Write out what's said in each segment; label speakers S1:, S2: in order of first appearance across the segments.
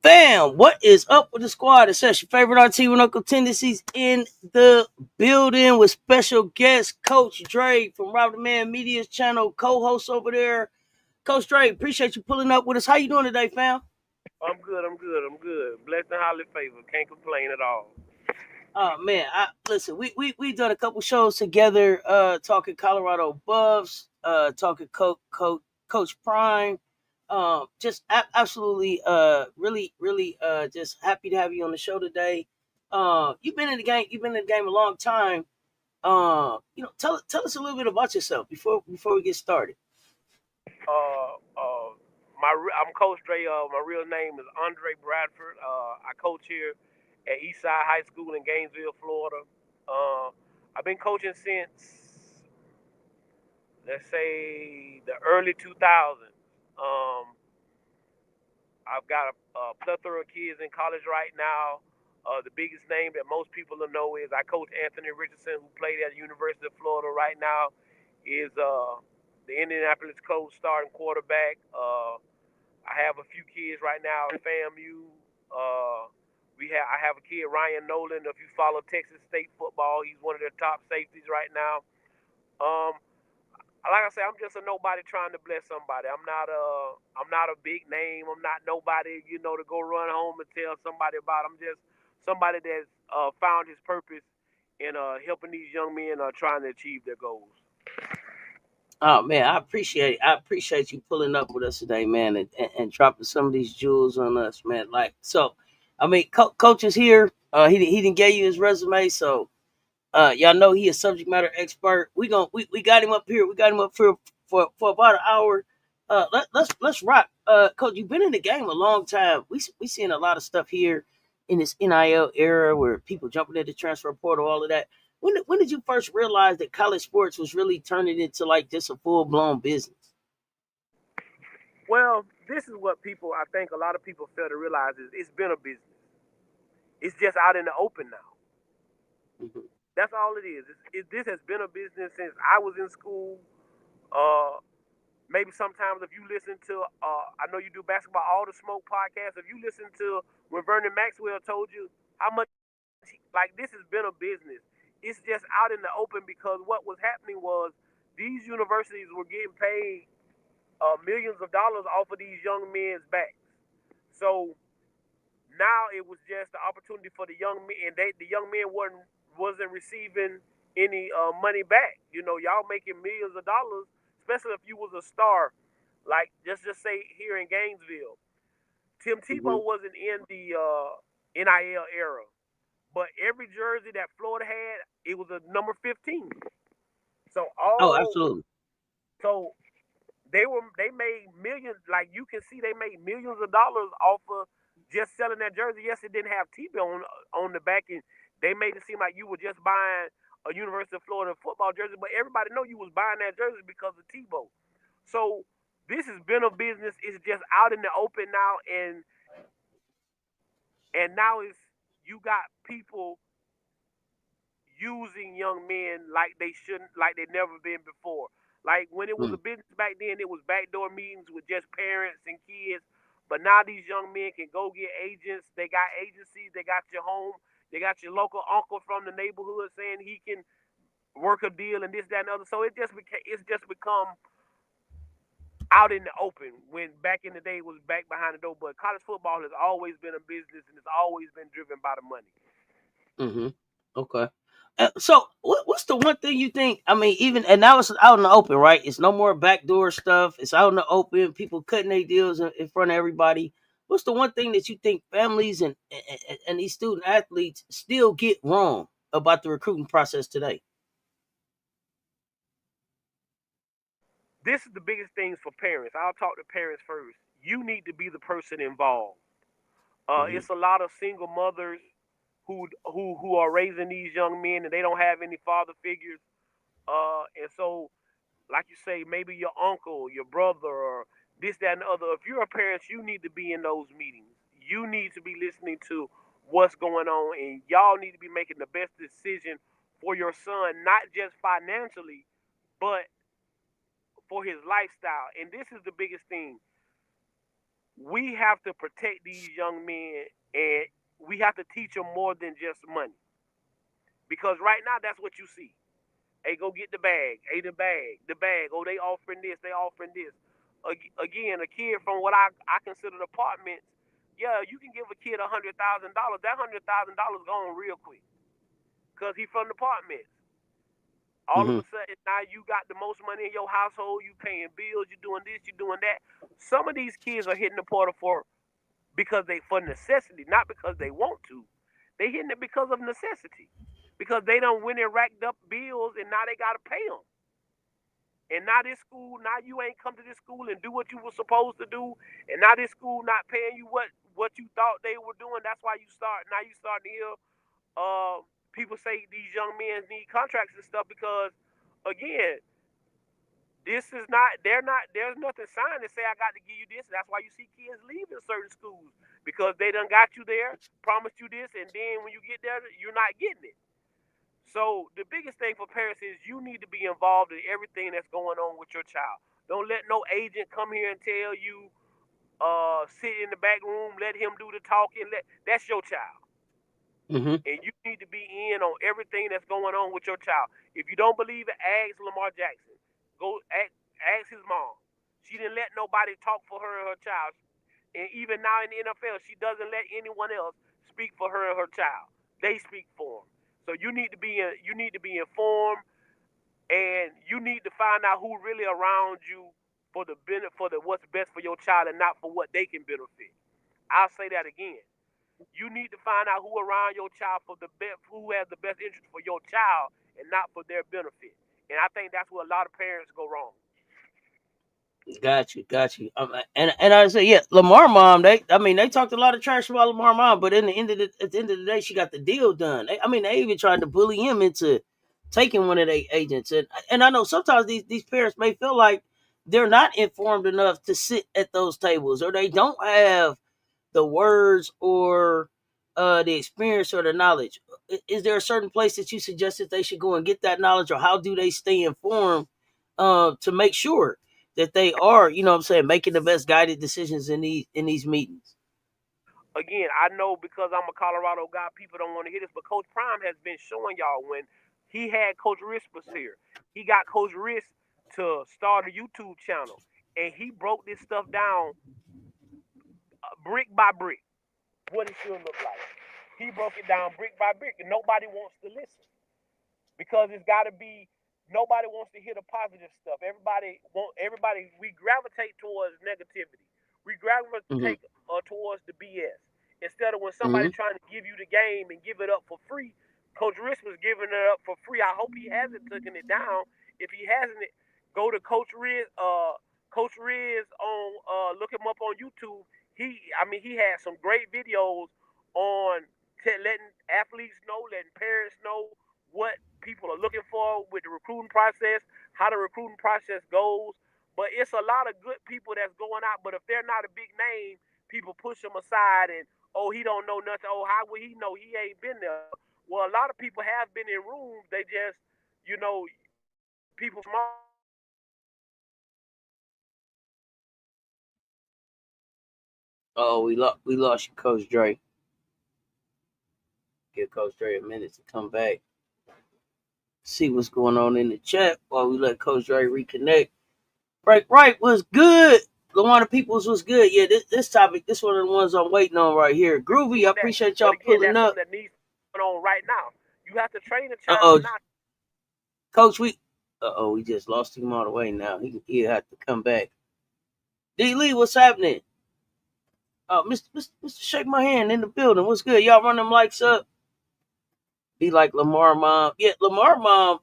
S1: Fam, what is up with the squad? It's your favorite RT with Uncle Tendencies in the building with special guest Coach Dre from Robert Man Media's channel, co-host over there. Coach Dre, appreciate you pulling up with us. How you doing today, fam?
S2: I'm good. I'm good. I'm good. Blessed and highly favored. Can't complain at all.
S1: Oh man, listen. We done a couple shows together, talking Colorado Buffs, talking Coach Prime. Just absolutely, really, just happy to have you on the show today. You've been in the game. You've been in the game a long time. Tell us a little bit about yourself before we get started.
S2: Uh, uh, I'm Coach Dre. My real name is Andre Bradford. I coach here at Eastside High School in Gainesville, Florida. Uh, I've been coaching since let's say the early 2000s. Um, I've got a plethora of kids in college right now. The biggest name that most people will know is I coach Anthony Richardson, who played at the University of Florida right now, is the Indianapolis Colts starting quarterback. I have a few kids right now at FAMU. I have a kid, Ryan Nolan. If you follow Texas State football, he's one of their top safeties right now. Um, like I say, I'm just a nobody trying to bless somebody. I'm not a big name. I'm not nobody, to go run home and tell somebody about. I'm just somebody that's found his purpose in helping these young men trying to achieve their goals.
S1: Oh man, I appreciate you pulling up with us today, man, and dropping some of these jewels on us, man. Like so, I mean, coach is here. He didn't give you his resume, so y'all know he a subject matter expert. We got him up here. We got him up here for about an hour. Let's rock. Coach, you've been in the game a long time. We seeing a lot of stuff here in this NIL era where people jumping into transfer portal, all of that. When did you first realize that college sports was really turning into like just a full blown business?
S2: Well, this is what I think a lot of people fail to realize is it's been a business. It's just out in the open now.
S1: Mhm.
S2: That's all it is. This has been a business since I was in school. Uh, Maybe sometimes if you listen to, I know you do basketball, all the smoke podcast. If you listen to when Vernon Maxwell told you how much, like this has been a business. It's just out in the open because what was happening was these universities were getting paid millions of dollars off of these young men's backs. So now it was just the opportunity for the young men, and the young men wasn't receiving any money back. Y'all making millions of dollars, especially if you was a star. Like just say here in Gainesville, Tim
S1: Mhm.
S2: Tebow wasn't in the NIL era, but every jersey that Florida had, it was a number 15. So
S1: Oh,
S2: all
S1: absolutely.
S2: so they made millions. Like you can see, they made millions of dollars off of just selling that jersey. Yes, it didn't have TV on the back, and they made it seem like you were just buying a University of Florida football jersey, but everybody know you was buying that jersey because of Tebow. So this has been a business. It's just out in the open now, and now it's you got people using young men like they shouldn't, like they never been before. Like when it was
S1: Mm.
S2: a business back then, it was backdoor meetings with just parents and kids. But now these young men can go get agents. They got agencies. They got your home. They got your local uncle from the neighborhood saying he can work a deal and this, that, and other. So it's just become out in the open. When back in the day it was back behind the door. But college football has always been a business and it's always been driven by the money.
S1: Mhm. Okay. So, what's the one thing you think? I mean, even and now it's out in the open, right? It's no more backdoor stuff. It's out in the open. People cutting their deals in front of everybody. What's the one thing that you think families and these student athletes still get wrong about the recruiting process today?
S2: This is the biggest things for parents. I'll talk to parents first. You need to be the person involved.
S1: Hmm.
S2: It's a lot of single mothers who are raising these young men and they don't have any father figures. And so, like you say, maybe your uncle, your brother, or this, that, and the other. If you're a parent, you need to be in those meetings. You need to be listening to what's going on, and y'all need to be making the best decision for your son, not just financially, but for his lifestyle. And this is the biggest thing. we have to protect these young men, and we have to teach them more than just money. Because right now, that's what you see. Hey, go get the bag. Hey, the bag, the bag. Oh, they offering this, they offering this. Again, a kid from what I consider apartments. Yeah, you can give a kid $100,000. That $100,000 gone real quick because he from the apartments. All of
S1: Mm-hmm.
S2: a sudden, now you got the most money in your household. You paying bills. You doing this. You doing that. Some of these kids are hitting the portal because they for necessity, not because they want to. They hitting it because of necessity, because they don't win and racked up bills, and now they gotta pay them. And now this school, now you ain't come to this school and do what you were supposed to do, and now this school not paying you what you thought they were doing. That's why you start to hear people say these young men need contracts and stuff because, again, this is not they're not there's nothing signed to say I got to give you this. That's why you see kids leaving certain schools because they done got you there, promised you this, and then when you get there, you're not getting it. So the biggest thing for parents is you need to be involved in everything that's going on with your child. Don't let no agent come here and tell you, sit in the back room, let him do the talking. That's your child.
S1: Mm-hmm.
S2: And you need to be in on everything that's going on with your child. If you don't believe it, ask Lamar Jackson. Go ask his mom. She didn't let nobody talk for her and her child. And even now in the NFL, she doesn't let anyone else speak for her and her child. They speak for them. So you need to be informed, and you need to find out who really around you for the benefit for the what's best for your child and not for what they can benefit. I'll say that again. You need to find out who around your child for the best, who has the best interest for your child and not for their benefit. And I think that's where a lot of parents go wrong.
S1: Got you, got you. And I say, yeah, Lamar mom. They talked a lot of trash about Lamar mom, but at the end of the day, she got the deal done. They even tried to bully him into taking one of their agents, and I know sometimes these parents may feel like they're not informed enough to sit at those tables, or they don't have the words or the experience or the knowledge. Is there a certain place that you suggest that they should go and get that knowledge, or how do they stay informed to make sure that they are, you know what I'm saying, making the best guided decisions in these meetings?
S2: Again, I know because I'm a Colorado guy, people don't want to hear this, but Coach Prime has been showing y'all when he had Coach Rispers here. He got Coach Risp to start a YouTube channel, and he broke this stuff down brick by brick, what it should look like. He broke it down brick by brick, and nobody wants to listen because it's got to be. Nobody wants to hear the positive stuff. Everybody. We gravitate towards negativity. We
S1: Mm-hmm.
S2: gravitate towards the BS instead of when
S1: Mm-hmm.
S2: somebody's trying to give you the game and give it up for free. Coach Risk was giving it up for free. I hope he hasn't taken it down. If he hasn't, go to Coach Riz. Coach Riz on. Look him up on YouTube. He has some great videos on letting athletes know, letting parents know what people are looking for with the recruiting process, how the recruiting process goes. But it's a lot of good people that's going out. But if they're not a big name, people push them aside and he don't know nothing. Oh, how would he know? He ain't been there. Well, a lot of people have been in rooms. They just, people smart.
S1: Oh, we lost you, Coach Dre. Give Coach Dre a minute to come back. See what's going on in the chat while we let Coach Dre reconnect. Right was good. Lawana Peoples was good. Yeah, this topic, this one of the ones I'm waiting on right here. Groovy, I
S2: That,
S1: appreciate
S2: but
S1: y'all
S2: again,
S1: pulling
S2: that's
S1: up.
S2: something that needs to go on right now. You have to train a
S1: Uh
S2: child
S1: oh,
S2: not.
S1: Coach, we just lost him all the way now. He had to come back. D Lee, what's happening? Mr. Shake My Hand in the building. What's good? Y'all run them lights up. Be like Lamar mom. Yeah, Lamar mom.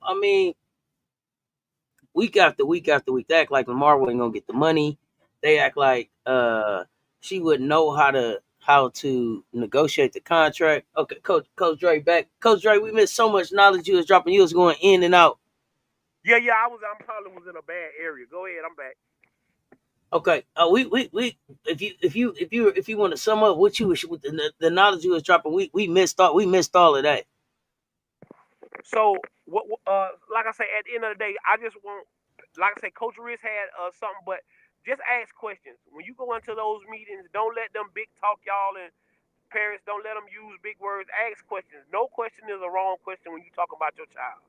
S1: Week after week after week, they act like Lamar wasn't gonna get the money. They act like she wouldn't know how to negotiate the contract. Okay, Coach Dre back. Coach Dre, we missed so much knowledge you was dropping. You was going in and out.
S2: Yeah. I probably was in a bad area. Go ahead. I'm back.
S1: Okay. We if you want to sum up what you was with the knowledge you was dropping, we missed all of that.
S2: So like I say, at the end of the day, I just want, like I say, Coach Riz had something, but just ask questions. When you go into those meetings, don't let them big talk y'all, and parents, don't let them use big words. Ask questions. No question is a wrong question when you talk about your child.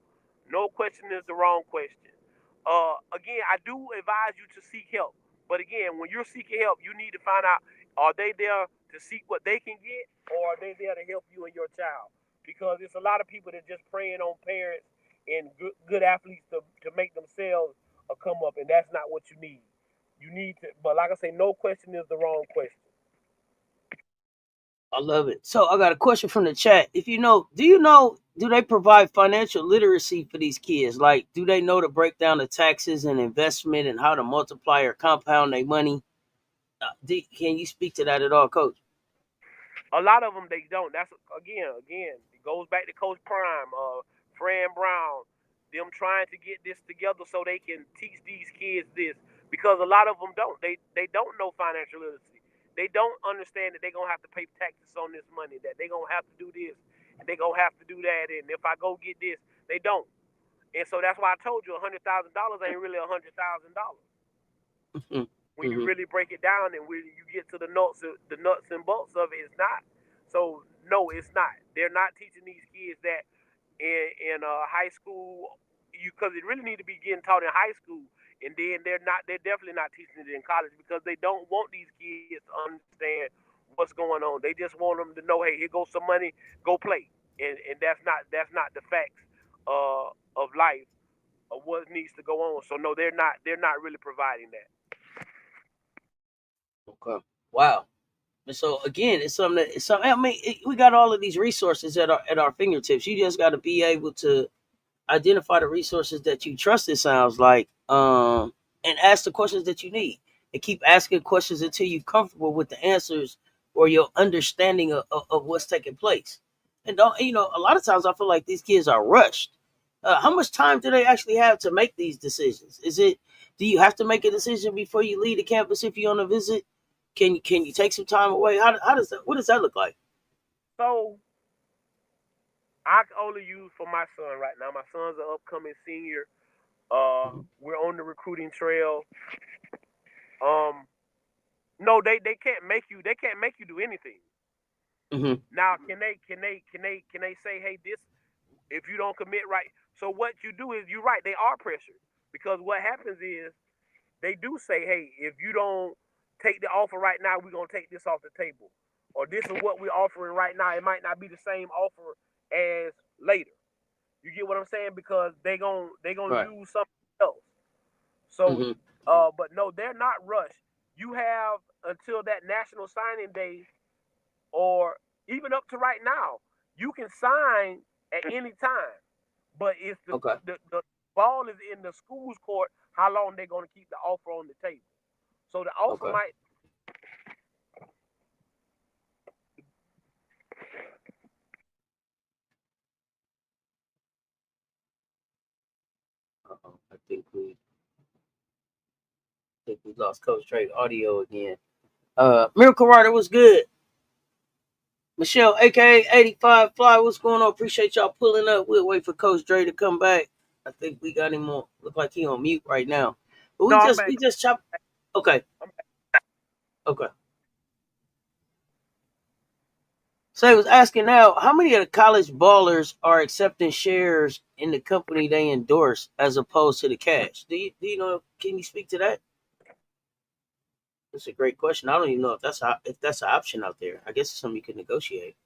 S2: No question is the wrong question. Again, I do advise you to seek help. But again, when you're seeking help, you need to find out, are they there to seek what they can get, or are they there to help you and your child? Because it's a lot of people that just preying on parents and good athletes to make themselves come up, and that's not what you need. You need to, but like I say, no question is the wrong question.
S1: I love it. So I got a question from the chat. If you know, do they provide financial literacy for these kids? Like, do they know to break down the taxes and investment and how to multiply or compound their money? Can you speak to that at all, Coach?
S2: A lot of them they don't. That's again, it goes back to Coach Prime, Fran Brown, them trying to get this together so they can teach these kids this, because a lot of them don't. They don't know financial literacy. They don't understand that they're gonna have to pay taxes on this money, that they're gonna have to do this and they're gonna have to do that, and if I go get this, they don't. And so that's why I told you $100,000 ain't really $100,000
S1: Mm-hmm.
S2: when you
S1: Mm-hmm.
S2: really break it down and when you get to the nuts and bolts of it, it's not. So no, it's not. They're not teaching these kids that in high school, you because it really need to be getting taught in high school, and then they're definitely not teaching it in college because they don't want these kids to understand what's going on. They just want them to know, hey, here goes some money, go play, and that's not the facts of life of what needs to go on. So no, they're not really providing that.
S1: Okay. Wow. And so again, it's something that it's something. I mean, we got all of these resources at our fingertips. You just got to be able to identify the resources that you trust. It sounds like, and ask the questions that you need, and keep asking questions until you're comfortable with the answers or your understanding of what's taking place. And don't a lot of times I feel like these kids are rushed. How much time do they actually have to make these decisions? Do you have to make a decision before you leave the campus if you're on a visit? Can you take some time away? How does that? What does that look like?
S2: So I can only use for my son right now. My son's an upcoming senior. We're on the recruiting trail. Um, no, they can't make you do anything.
S1: Hmm.
S2: Now, can they say, hey, this if you don't commit right? So what you do is you're right. They are pressured because what happens is they do say, hey, if you don't take the offer right now, we're gonna take this off the table, or this is what we're offering right now. It might not be the same offer as later. You get what I'm saying? Because they gonna
S1: Right.
S2: use something else. So,
S1: Hmm.
S2: but no, they're not rushed. You have until that national signing day, or even up to right now, you can sign at any time. But it's
S1: Okay.
S2: the ball is in the school's court. How long they're gonna keep the offer on the table? So the offer
S1: Okay.
S2: might.
S1: I think we lost Coach Dre audio again. Miracle Rider was good. Michelle, aka 85 Fly, what's going on? Appreciate y'all pulling up. We'll wait for Coach Dre to come back. I think we got him on. Look like he on mute right now. But
S2: No,
S1: we
S2: I'm
S1: just
S2: back.
S1: we just chop. Okay,
S2: I'm back.
S1: okay. So I was asking now, how many of the college ballers are accepting shares in the company they endorse as opposed to the cash? Do you know? Can you speak to that? That's a great question. I don't even know if that's an option out there. I guess it's something you can negotiate.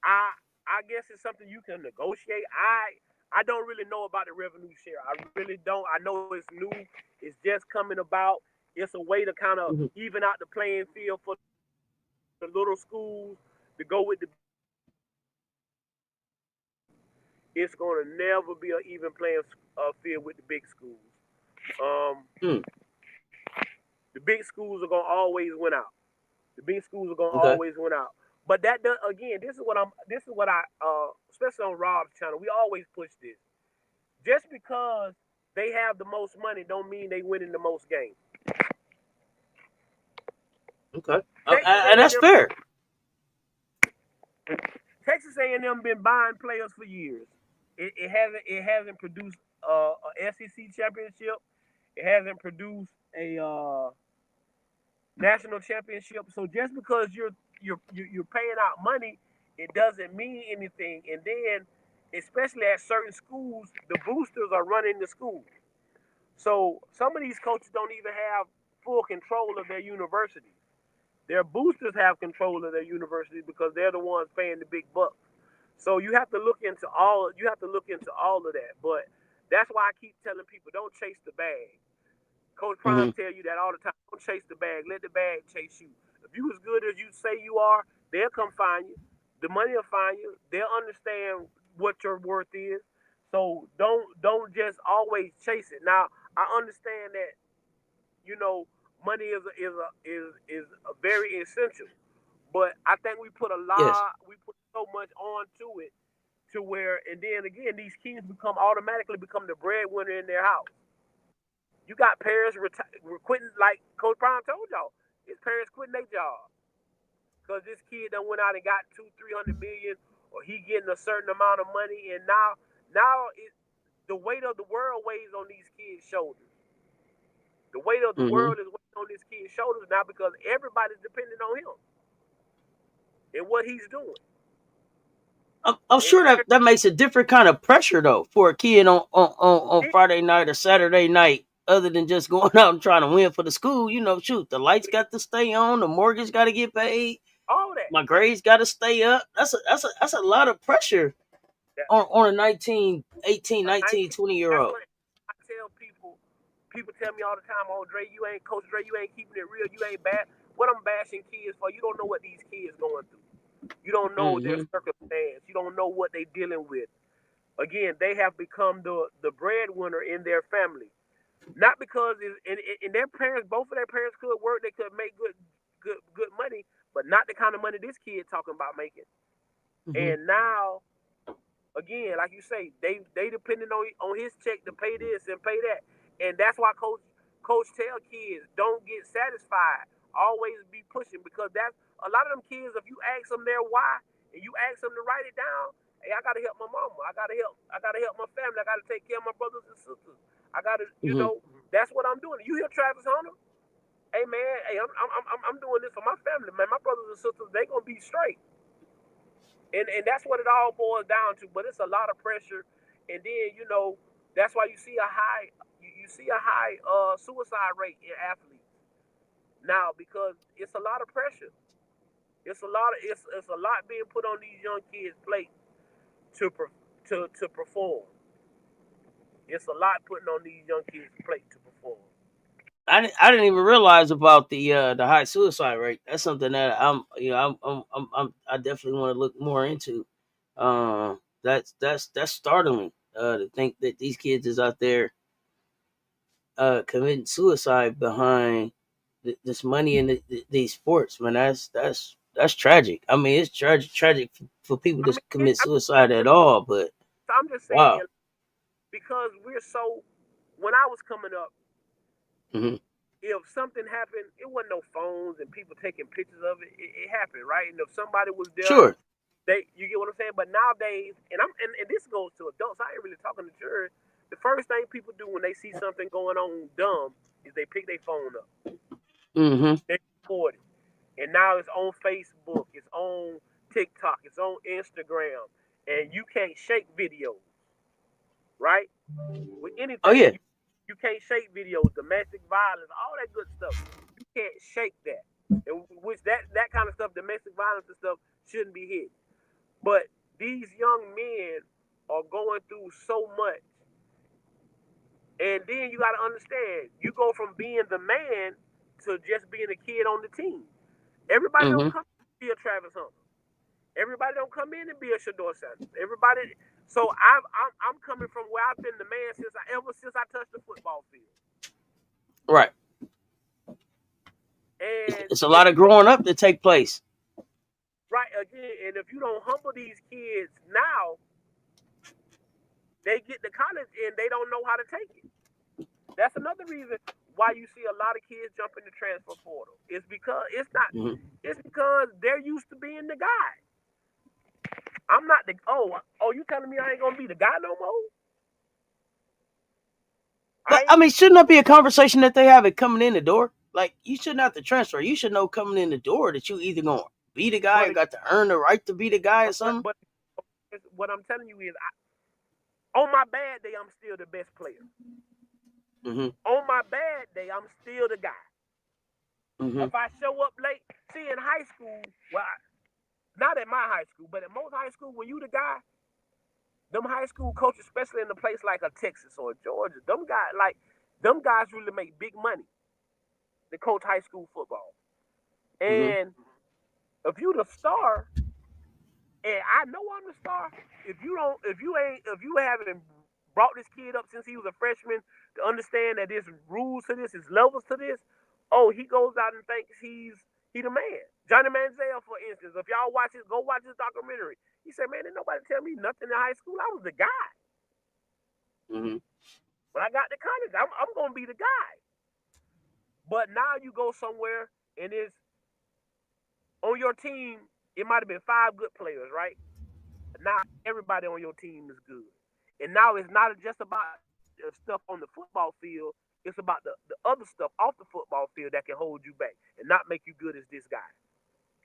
S2: I guess it's something you can negotiate. I don't really know about the revenue share. I really don't. I know it's new. It's just coming about. It's a way to kind of
S1: Hmm.
S2: even out the playing field for the little schools to go with the. It's going to never be an even playing field with the big schools. Um,
S1: Hmm.
S2: the big schools are going to always win out. The big schools are going to
S1: Okay.
S2: always win out. But that does, again, this is what I especially on Rob's channel, we always push this. Just because they have the most money don't mean they winning the most games.
S1: Okay.
S2: Texas
S1: And that's
S2: A&M
S1: fair.
S2: Texas A&M been buying players for years. It hasn't produced a SEC championship. It hasn't produced a national championship. So just because you're paying out money, it doesn't mean anything. And then, especially at certain schools, the boosters are running the school. So some of these coaches don't even have full control of their universities. Their boosters have control of their universities because they're the ones paying the big bucks. So you have to look into all. You have to look into all of that. But that's why I keep telling people, don't chase the bag. Coach Prime
S1: Mm-hmm.
S2: tell you that all the time. Don't chase the bag. Let the bag chase you. If you as good as you say you are, they'll come find you. The money will find you. They'll understand what your worth is. So don't just always chase it. Now I understand that money is a very essential, but I think
S1: Yes.
S2: we put so much onto it to where, and then again, these kids automatically become the breadwinner in their house. You got parents quitting, like Coach Brown told y'all. His parents quitting their job because this kid done went out and got 200-300 million, or he getting a certain amount of money, and now the weight of the world weighs on these kids' shoulders. The weight of the
S1: Mm-hmm.
S2: world is weighing on this kid's shoulders now because everybody's depending on him and what he's doing.
S1: I'm
S2: And
S1: sure that makes a different kind of pressure though for a kid on
S2: it,
S1: Friday night or Saturday night, other than just going out and trying to win for the school. Shoot, the lights got to stay on, the mortgage got to get paid,
S2: all that.
S1: my grades got to stay up. That's a lot of pressure
S2: That
S1: on a 19, 18,
S2: a
S1: 19,
S2: 19.
S1: 20 year
S2: That's
S1: old.
S2: what I tell people. People tell me all the time, "Oh, Dre, you ain't Coach Dre. You ain't keeping it real. You ain't bad." What I'm bashing kids for? You don't know what these kids going through. You don't know their
S1: Mm-hmm.
S2: circumstance. You don't know what they dealing with. Again, they have become the breadwinner in their family. Not because and their parents, both of their parents could work, they could make good money, but not the kind of money this kid talking about making.
S1: Mm-hmm.
S2: And now, again, like you say, they depending on his check to pay this and pay that, and that's why coach tell kids don't get satisfied. Always be pushing because that's a lot of them kids. If you ask them their why and you ask them to write it down, hey, I gotta help my mama. I gotta help my family. I gotta take care of my brothers and sisters. I gotta.
S1: Mm-hmm.
S2: That's what I'm doing. You hear Travis Hunter? Hey man, hey, I'm doing this for my family, man. My brothers and sisters, they gonna be straight, and that's what it all boils down to. But it's a lot of pressure, and then that's why you see a high suicide rate in athletes now because it's a lot of pressure. It's a lot being put on these young kids' plate to to perform. It's a lot putting on these young kids' plate to perform.
S1: I didn't even realize about the high suicide rate. That's something that I definitely want to look more into. That's startling. To think that these kids is out there committing suicide behind this money in these sports. Man, that's tragic. I mean, it's tragic for people
S2: I
S1: to
S2: mean,
S1: commit suicide at all. But
S2: I'm just saying
S1: wow.
S2: because we're so. When I was coming up,
S1: Hmm.
S2: if something happened, it wasn't no phones and people taking pictures of it. It happened, right? And if somebody was there,
S1: Sure.
S2: you get what I'm saying. But nowadays, and this goes to adults. I ain't really talking to children. The first thing people do when they see something going on dumb is they pick their phone up,
S1: Hmm.
S2: they record it, and now it's on Facebook, it's on TikTok, it's on Instagram, and you can't shake videos, right? With
S1: Oh
S2: anything,
S1: yeah.
S2: you can't shake videos, domestic violence, all that good stuff. You can't shake that. And which that kind of stuff, domestic violence and stuff, shouldn't be hidden. But these young men are going through so much, and then you got to understand, you go from being the man to just being a kid on the team. Everybody don't
S1: Hmm.
S2: come to be a Travis Hunter. Everybody don't come in and be a Shador Sanders. Everybody. So I'm coming from where I've been the man since I touched the football field.
S1: Right.
S2: And
S1: It's a
S2: if
S1: lot of
S2: you don't
S1: growing up to take place.
S2: right again, and if you don't humble these kids now, they get to college and they don't know how to take it. That's another reason why you see a lot of kids jump in the transfer portal. It's because it's not.
S1: Hmm.
S2: It's because they're used to being the guy. I'm not the. Oh, you telling me I ain't gonna be the guy no more?
S1: But
S2: I
S1: I
S2: ain't.
S1: mean, shouldn't that be a conversation that they have it coming in the door? Like, you shouldn't have to transfer. You should know coming in the door that you either gonna be the guy
S2: But
S1: or got to earn the right to be the guy or something.
S2: but what I'm telling you is, on my bad day, I'm still the best player.
S1: Mm-hmm.
S2: On my bad day, I'm still the guy.
S1: Mm-hmm.
S2: If I show up late, see in high school, well, not at my high school, but at most high school, when you the guy, them high school coaches, especially in a place like a Texas or a Georgia, them guys really make big money to coach high school football.
S1: Mm-hmm.
S2: And if you the star, and I know I'm the star, if you haven't brought this kid up since he was a freshman to understand that there's rules to this, there's levels to this, oh, he goes out and thinks he the man. Johnny Manziel, for instance, if y'all watch it, go watch his documentary. He said, man, didn't nobody tell me nothing in high school. I was the guy.
S1: Mm-hmm.
S2: When I got to college, I'm gonna be the guy. But now you go somewhere and it's on your team. It might have been 5 good players, right? Now everybody on your team is good, and now it's not just about the stuff on the football field. It's about the other stuff off the football field that can hold you back and not make you good as this guy.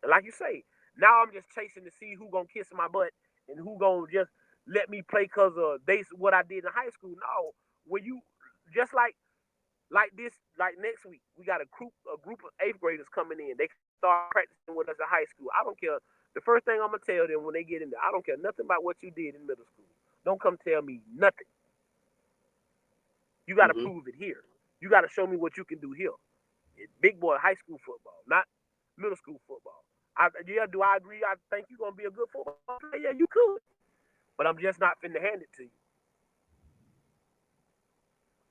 S2: And like you say, now I'm just chasing to see who gonna kiss my butt and who gonna just let me play because of what I did in high school. No, when you just like next week, we got a group of 8th graders coming in. They start practicing with us in high school. I don't care. The first thing I'm gonna tell them when they get in there, I don't care nothing about what you did in middle school. Don't come tell me nothing. You got to
S1: Mm-hmm.
S2: prove it here. You got to show me what you can do here. It's big boy high school football, not middle school football. Do I agree? I think you're gonna be a good football player. Yeah, you could, but I'm just not finna hand it to you.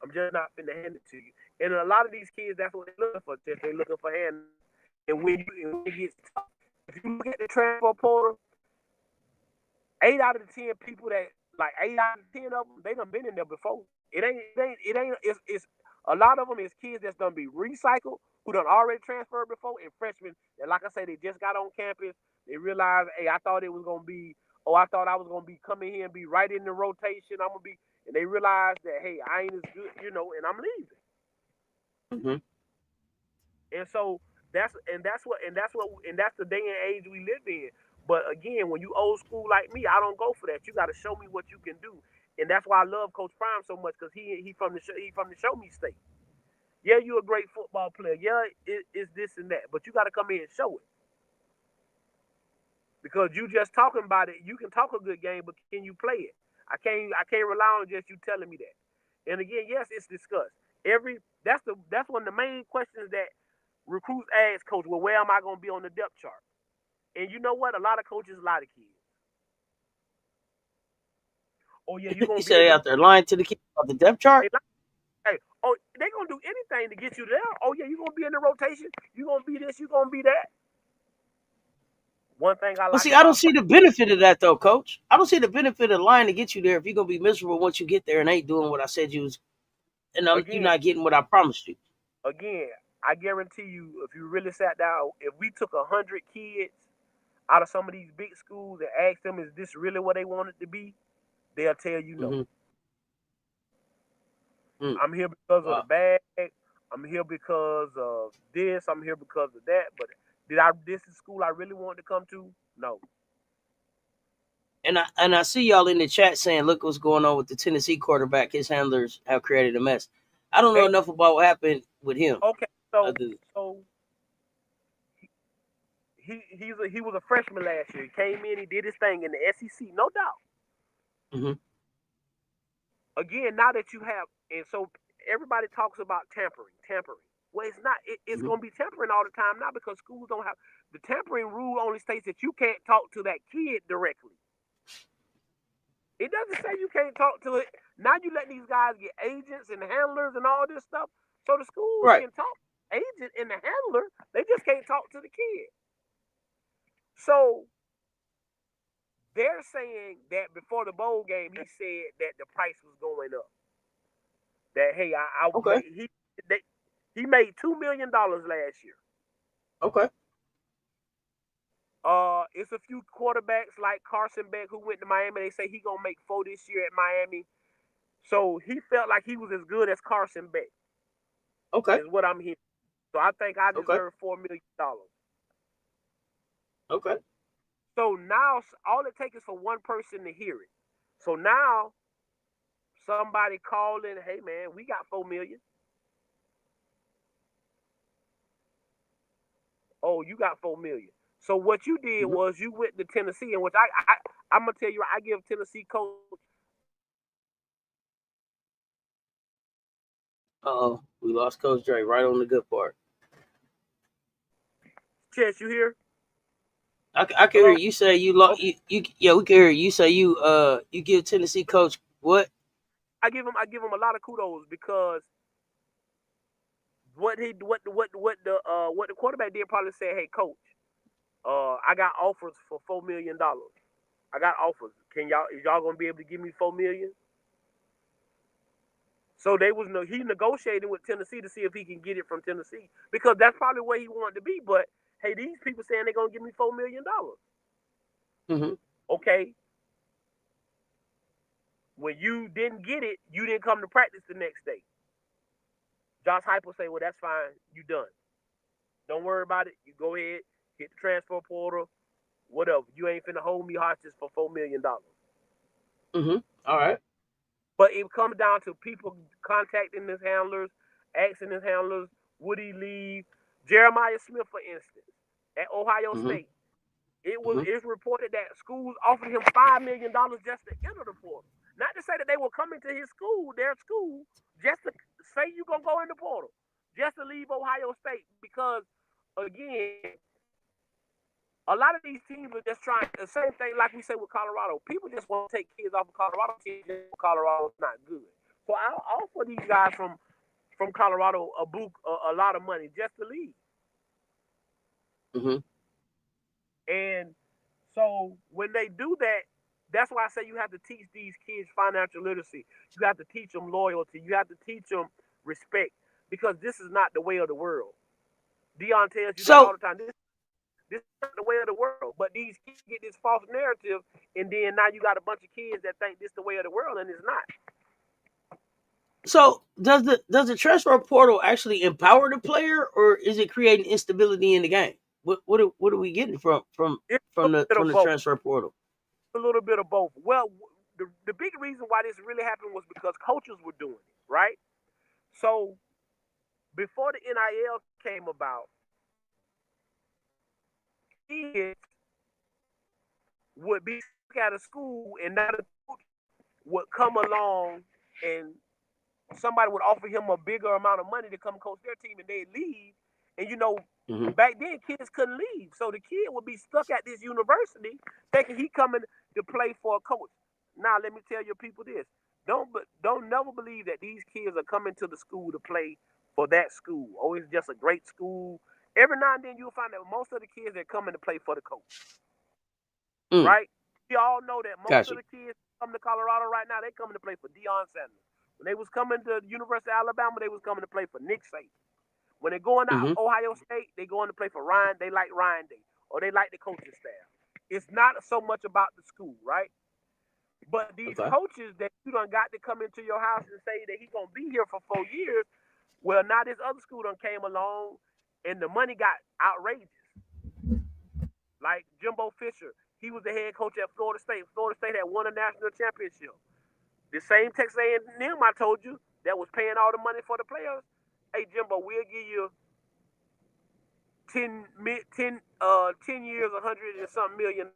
S2: I'm just not finna hand it to you. And a lot of these kids, that's what they're looking for. They're looking for hand. And when it gets tough, if you look at the transfer portal, 8 out of the 10 people that, like 8 out of 10 of them, they done been in there before. It ain't. It's a lot of them is kids that's done be recycled, who done already transferred before, and freshmen that, like I say, they just got on campus. They realize, hey, I thought it was gonna be, oh, I thought I was gonna be coming here and be right in the rotation. I'm gonna be, and they realize that, hey, I ain't as good, and I'm leaving.
S1: Mm-hmm.
S2: And so that's the day and age we live in. But again, when you old school like me, I don't go for that. You got to show me what you can do, and that's why I love Coach Prime so much because he from the show me state. Yeah, you're a great football player. Yeah, it's this and that, but you got to come in and show it because you just talking about it. You can talk a good game, but can you play it? I can't rely on just you telling me that. And again, yes, it's discussed. That's one of the main questions that recruits ask coach. Well, where am I going to be on the depth chart? And you know what? A lot of coaches lie to kids. Oh yeah, you're
S1: You
S2: gonna be
S1: said
S2: in
S1: they
S2: the.
S1: out there lying to the kid about the depth chart.
S2: They lie, hey, oh, they gonna do anything to get you there. Oh yeah, you're gonna be in the rotation. You're gonna be this. You're gonna be that. One thing I
S1: Well,
S2: like
S1: see, I don't
S2: about
S1: see the benefit of that though, Coach. I don't see the benefit of lying to get you there if you're gonna be miserable once you get there and ain't doing what I said you was, and you're
S2: again,
S1: not getting what I promised you.
S2: again, I guarantee you, if you really sat down, if we took 100 kids out of some of these big schools and asked them, is this really what they want it to be? They'll tell you no.
S1: Mm-hmm. Mm.
S2: I'm here because of the
S1: Wow.
S2: bag. I'm here because of this. I'm here because of that. But did I? This is school I really wanted to come to? No.
S1: And I see y'all in the chat saying, "Look what's going on with the Tennessee quarterback. His handlers have created a mess." I don't know
S2: And
S1: enough about what happened with him.
S2: okay, so
S1: Other,
S2: so he was a freshman last year. He came in, he did his thing in the SEC, no doubt.
S1: mm-hmm.
S2: Again, now that you have, and so everybody talks about tampering. Well, it's not. It's
S1: Mm-hmm.
S2: going to be tampering all the time now because schools don't have the tampering rule. Only states that you can't talk to that kid directly. It doesn't say you can't talk to it. Now you let these guys get agents and handlers and all this stuff, so the schools
S1: Right.
S2: can talk. Agent and the handler, they just can't talk to the kid. So they're saying that before the bowl game, he said that the price was going up. That hey, I
S1: Okay.
S2: they, he made $2 million last year.
S1: Okay.
S2: It's a few quarterbacks like Carson Beck who went to Miami. They say he gonna make 4 this year at Miami. So he felt like he was as good as Carson Beck,
S1: Okay.
S2: is what I'm hearing. So I think I
S1: Okay.
S2: deserve $4 million.
S1: Okay.
S2: So now all it takes is for one person to hear it. So now somebody calling, hey man, we got 4 million. Oh, you got 4 million. So what you did
S1: Mm-hmm.
S2: was you went to Tennessee, and which I'm gonna tell you, I give Tennessee coach
S1: Uh-oh. We lost Coach Dre right on the good part.
S2: Chess. You here?
S1: I can hear
S2: Hello.
S1: you say
S2: Okay.
S1: you yeah, we can hear you say you give Tennessee coach what?
S2: I give him a lot of kudos because what the quarterback did probably say, hey coach, I got offers for $4 million. I got offers. Is y'all gonna be able to give me 4 million? So they was no he negotiating with Tennessee to see if he can get it from Tennessee because that's probably where he wanted to be. But hey, these people saying they're gonna give me $4 million.
S1: Mm-hmm.
S2: Okay, when you didn't get it, you didn't come to practice the next day. Josh Hype will say, well, that's fine, you done. Don't worry about it. You go ahead, hit the transfer portal, whatever. You ain't finna hold me hostage for $4 million.
S1: Mm-hmm. All right.
S2: But it comes down to people contacting his handlers, asking his handlers, would he leave? Jeremiah Smith, for instance, at Ohio
S1: Mm-hmm.
S2: State,
S1: Mm-hmm.
S2: it's reported that schools offered him $5 million just to enter the portal. Not to say that they were coming to their school, just to say you gonna go in the portal, just to leave Ohio State. Because again, a lot of these teams are just trying the same thing like we say with Colorado. People just want to take kids off of Colorado teams just Colorado's not good. So I'll offer these guys from Colorado a lot of money just to leave.
S1: Mm-hmm.
S2: And so when they do that, that's why I say you have to teach these kids financial literacy. You have to teach them loyalty. You have to teach them respect because this is not the way of the world. Dion tells you that all
S1: So
S2: the time. This is not the way of the world. But these kids get this false narrative, and then now you got a bunch of kids that think this is the way of the world, and it's not.
S1: so does the transfer portal actually empower the player or is it creating instability in the game? What are we getting
S2: It's a
S1: from
S2: little
S1: the
S2: bit
S1: from
S2: of
S1: the
S2: both.
S1: transfer portal?
S2: A little bit of both. Well, the big reason why this really happened was because coaches were doing it, right? So before the NIL came about, kids would be stuck at a school and now the coach would come along and somebody would offer him a bigger amount of money to come coach their team and they'd leave. And
S1: Mm-hmm.
S2: back then kids couldn't leave. So the kid would be stuck at this university thinking he coming to play for a coach. Now let me tell your people this. Don't never believe that these kids are coming to the school to play for that school. Oh, it's just a great school. Every now and then you'll find that most of the kids are coming to play for the coach.
S1: Mm,
S2: Right? We all know that most
S1: got
S2: of
S1: you.
S2: the kids coming to Colorado right now, they coming to play for Deion Sanders. When they was coming to the University of Alabama, they was coming to play for Nick Saban. When they going to
S1: Mm-hmm.
S2: Ohio State, they going to play for Ryan. They like Ryan Day, or they like the coaching staff. It's not so much about the school, right? But these
S1: Okay.
S2: coaches that you done got to come into your house and say that he gonna be here for 4 years, well, now this other school done came along, and the money got outrageous. Like Jimbo Fisher, he was the head coach at Florida State. Florida State had won a national championship. The same Texas A&M I told you that was paying all the money for the players. Hey Jimbo, we'll give you 10 years, 100 and something $1 million.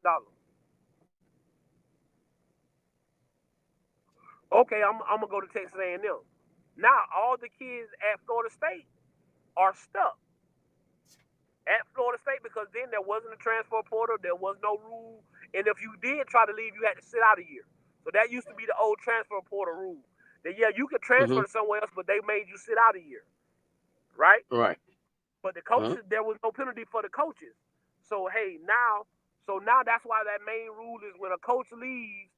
S2: Okay, I'm gonna go to Texas A&M. Now all the kids at Florida State are stuck at Florida State because then there wasn't a transfer portal, there was no rule, and if you did try to leave, you had to sit out a year. So that used to be the old transfer portal rule. That yeah, you could transfer
S1: Mm-hmm.
S2: to somewhere else, but they made you sit out a year, right?
S1: Right.
S2: But the
S1: Uh-huh.
S2: coaches, there was no penalty for the coaches. So hey, now that's why that main rule is when a coach leaves,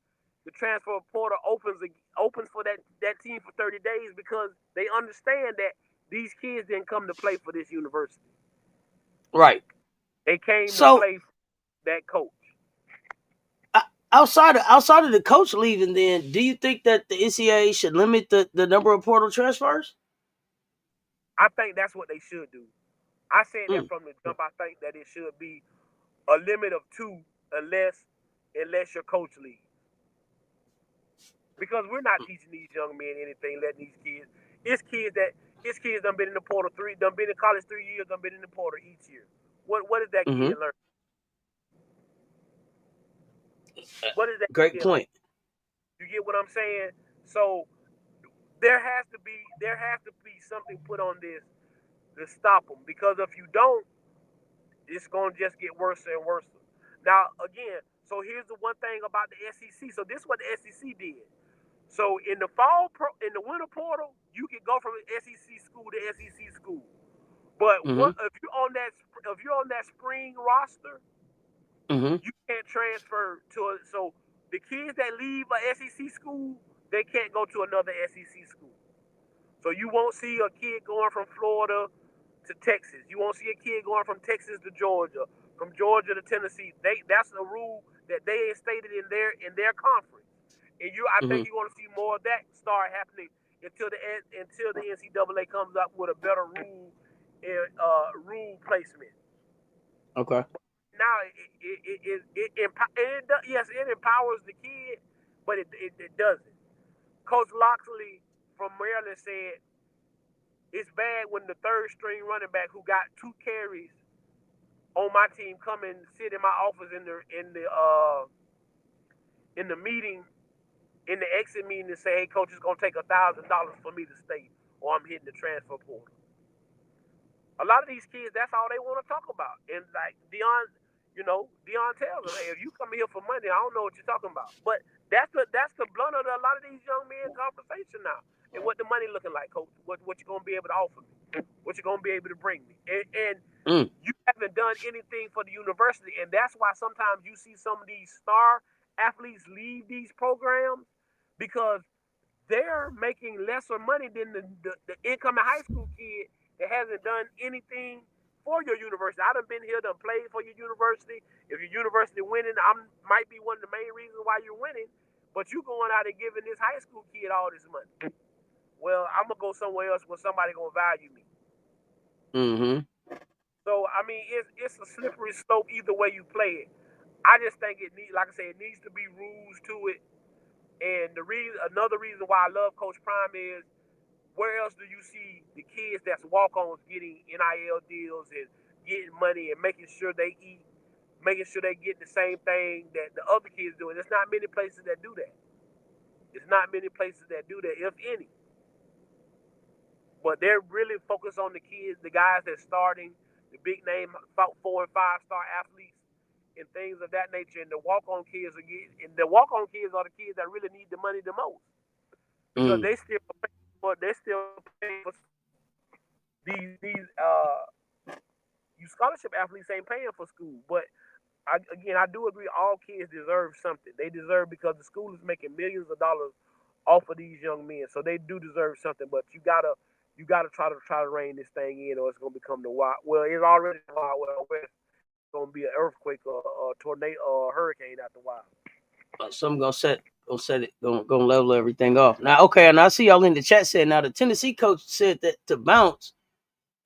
S2: the transfer portal opens for that team for 30 days because they understand that these kids didn't come to play for this university.
S1: Right.
S2: They came to
S1: So
S2: play for that coach.
S1: outside of the coach leaving, then do you think that the NCAA should limit the number of portal transfers?
S2: I think that's what they should do. I said that
S1: Mm.
S2: from the jump. I think that it should be a limit of two, unless your coach leaves. Because we're not teaching these young men anything, letting these kids. It's kids done been in the portal done been in college 3 years, done been in the portal each year. What is that
S1: Mm-hmm.
S2: kid learn? What is that
S1: Great
S2: kid learn?
S1: point.
S2: You get what I'm saying? So there has to be something put on this to stop them. Because if you don't, it's gonna just get worse and worse. Now again, so here's the one thing about the SEC. So this is what the SEC did. So in the winter portal, you can go from SEC school to SEC school. But
S1: Mm-hmm.
S2: what if you're on that spring roster,
S1: Mm-hmm.
S2: you can't transfer to a, so the kids that leave a SEC school, they can't go to another SEC school. So you won't see a kid going from Florida to Texas. You won't see a kid going from Texas to Georgia, from Georgia to Tennessee. That's a rule that they instated in their conference. And I
S1: Mm-hmm.
S2: think you're going to see more of that start happening until the NCAA comes up with a better rule placement.
S1: Okay.
S2: Now yes, it empowers the kid, but it doesn't. Coach Loxley from Maryland said it's bad when the third string running back who got 2 carries on my team come and sit in my office in the meeting, in the exit meeting, and say, "Hey, coach, it's gonna take $1,000 for me to stay, or I'm hitting the transfer portal." A lot of these kids, that's all they want to talk about. And like Dion tells them, "Hey, if you come here for money, I don't know what you're talking about." But that's the blunt of a lot of these young men conversation now. And what the money looking like, coach? What you gonna be able to offer me? What you gonna be able to bring me? And
S1: Mm.
S2: you haven't done anything for the university, and that's why sometimes you see some of these star athletes leave these programs because they're making lesser money than the incoming high school kid that hasn't done anything for your university. I done been here, done played for your university. If your university winning, I might be one of the main reasons why you're winning. But you going out and giving this high school kid all this money. Well, I'm gonna go somewhere else where somebody gonna value me.
S1: Mm-hmm.
S2: So I mean, it's a slippery slope either way you play it. I just think like I said, it needs to be rules to it. And another reason why I love Coach Prime is where else do you see the kids that's walk-ons getting NIL deals and getting money and making sure they eat, making sure they get the same thing that the other kids do? And there's not many places that do that. There's not many places that do that, if any. But they're really focused on the kids, the guys that's starting, the big name 4 and 5 star athletes and things of that nature. And the walk-on kids are the kids that really need the money the most because
S1: Mm.
S2: they're still paying for these you scholarship athletes ain't paying for school. But I do agree all kids deserve something. They deserve because the school is making millions of dollars off of these young men, so they do deserve something. But you gotta try to rein this thing in, or it's gonna become the wild. Well, it's already the wild west. It's gonna be an earthquake or a tornado or a hurricane after a while.
S1: Some gonna set it, gonna level everything off. Now, okay, and I see y'all in the chat said now the Tennessee coach said that to bounce,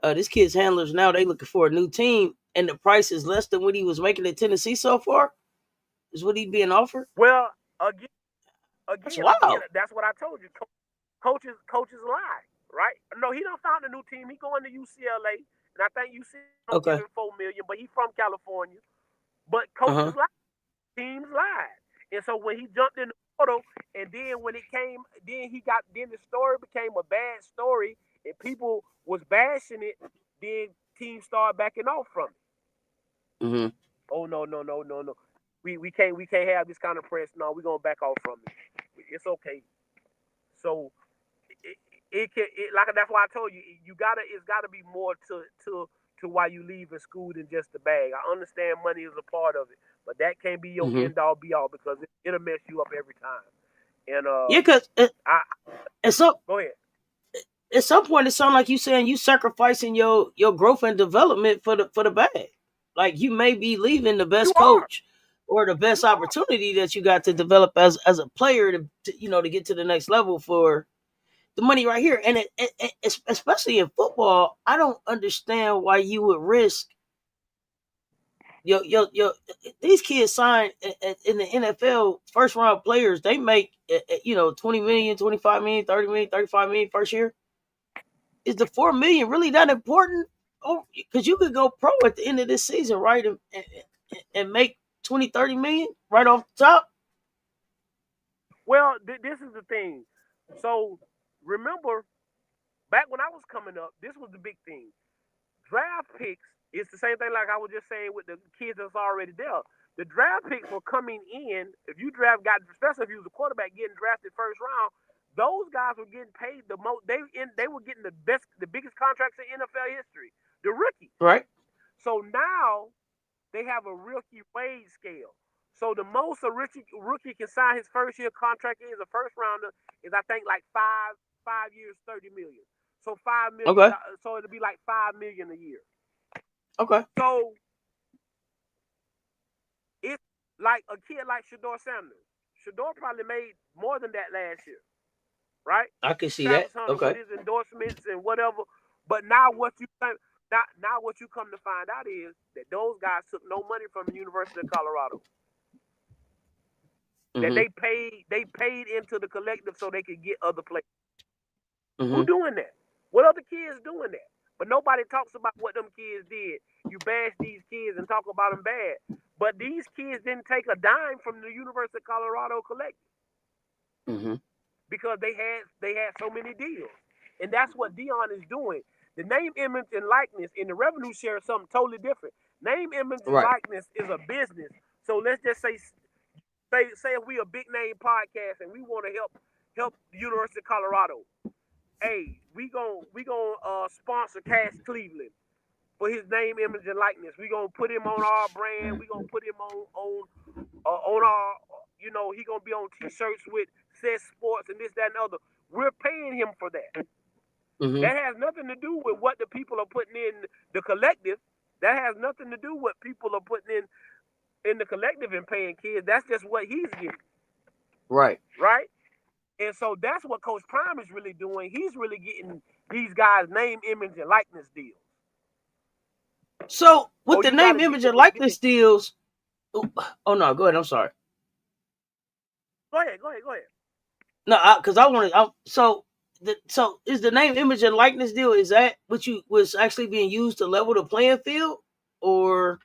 S1: this kid's handlers now they looking for a new team, and the price is less than what he was making at Tennessee so far. Is what he being offered?
S2: Well, again,
S1: That's
S2: again,
S1: wild.
S2: that's what I told you. Coaches lie, right? No, he don't found a new team. He going to UCLA, and I think UCLA don't give
S1: Okay.
S2: him $4 million, but he's from California. But
S1: Uh
S2: coaches
S1: huh.
S2: lie, teams lied, and so when he jumped in the portal, and then when it came, then the story became a bad story, and people was bashing it. Then teams started backing off from it.
S1: Mm-hmm.
S2: Oh no, no, no, no, no. We can't have this kind of press. No, we're gonna back off from it. It's okay. So it, like that's why I told you it's gotta be more to why you leave in school than just the bag. I understand money is a part of it, but that can't be your
S1: Mm-hmm.
S2: end all be all because it'll mess you up every time. And
S1: Yeah, cause
S2: I
S1: at some
S2: go ahead.
S1: at some point it sounds like you saying you sacrificing your growth and development for the bag. Like you may be leaving the
S2: You
S1: best
S2: are,
S1: coach or the best
S2: you are.
S1: opportunity that you got to develop as a player to get to the next level for the money right here. And especially in football, I don't understand why you would risk your these kids sign in the NFL first round players. They make 20 million, 25 million, 30 million, 35 million first year. Is the 4 million really that important? Oh, because you could go pro at the end of this season, right? And make 20, 30 million right off the top.
S2: Well, this is the thing. So remember, back when I was coming up, this was the big thing. Draft picks is the same thing like I was just saying with the kids that's already there. The draft picks were coming in. If you especially if you was a quarterback getting drafted first round, those guys were getting paid the most. They were getting the biggest contracts in NFL history. The rookies.
S1: Right.
S2: So now they have a rookie wage scale. So the most a rookie can sign his first year contract is a first rounder is I think like five years, 30 million. So $5 million.
S1: Okay.
S2: So it'll be like $5 million a year.
S1: Okay.
S2: So it's like a kid like Shador Sanders. Shador probably made more than that last year, right?
S1: I can see
S2: Travis
S1: that.
S2: Hunter
S1: Okay.
S2: with his endorsements and whatever. But now what you think? Now what you come to find out is that those guys took no money from the University of Colorado. That they paid into the collective so they could get other players. Who doing that? What other kids doing that? But nobody talks about what them kids did. You bash these kids and talk about them bad. But these kids didn't take a dime from the University of Colorado collective. Because they had so many deals. And that's what Dion is doing. The name, image, and likeness in the revenue share is something totally different. Name, image, and likeness is a business. So let's just say if we a big name podcast and we want to help the University of Colorado. Hey, we gonna sponsor Cash Cleveland for his name, image, and likeness. We gonna put him on our brand. We gonna put him on our, he gonna be on T-shirts with Cess Sports and this, that, and other. We're paying him for that. That has nothing to do with what the people are putting in the collective. That has nothing to do with what people are putting in the collective and paying kids. That's just what he's getting.
S1: Right.
S2: Right? And so that's what Coach Prime is really doing. He's really getting these guys' name, image, and likeness deals.
S1: So with the name, image, and likeness deals, oh no, go ahead. I'm sorry.
S2: Go ahead.
S1: No, because I wanted. So is the name, image, and likeness deal? Is that what you was actually being used to level the playing field, or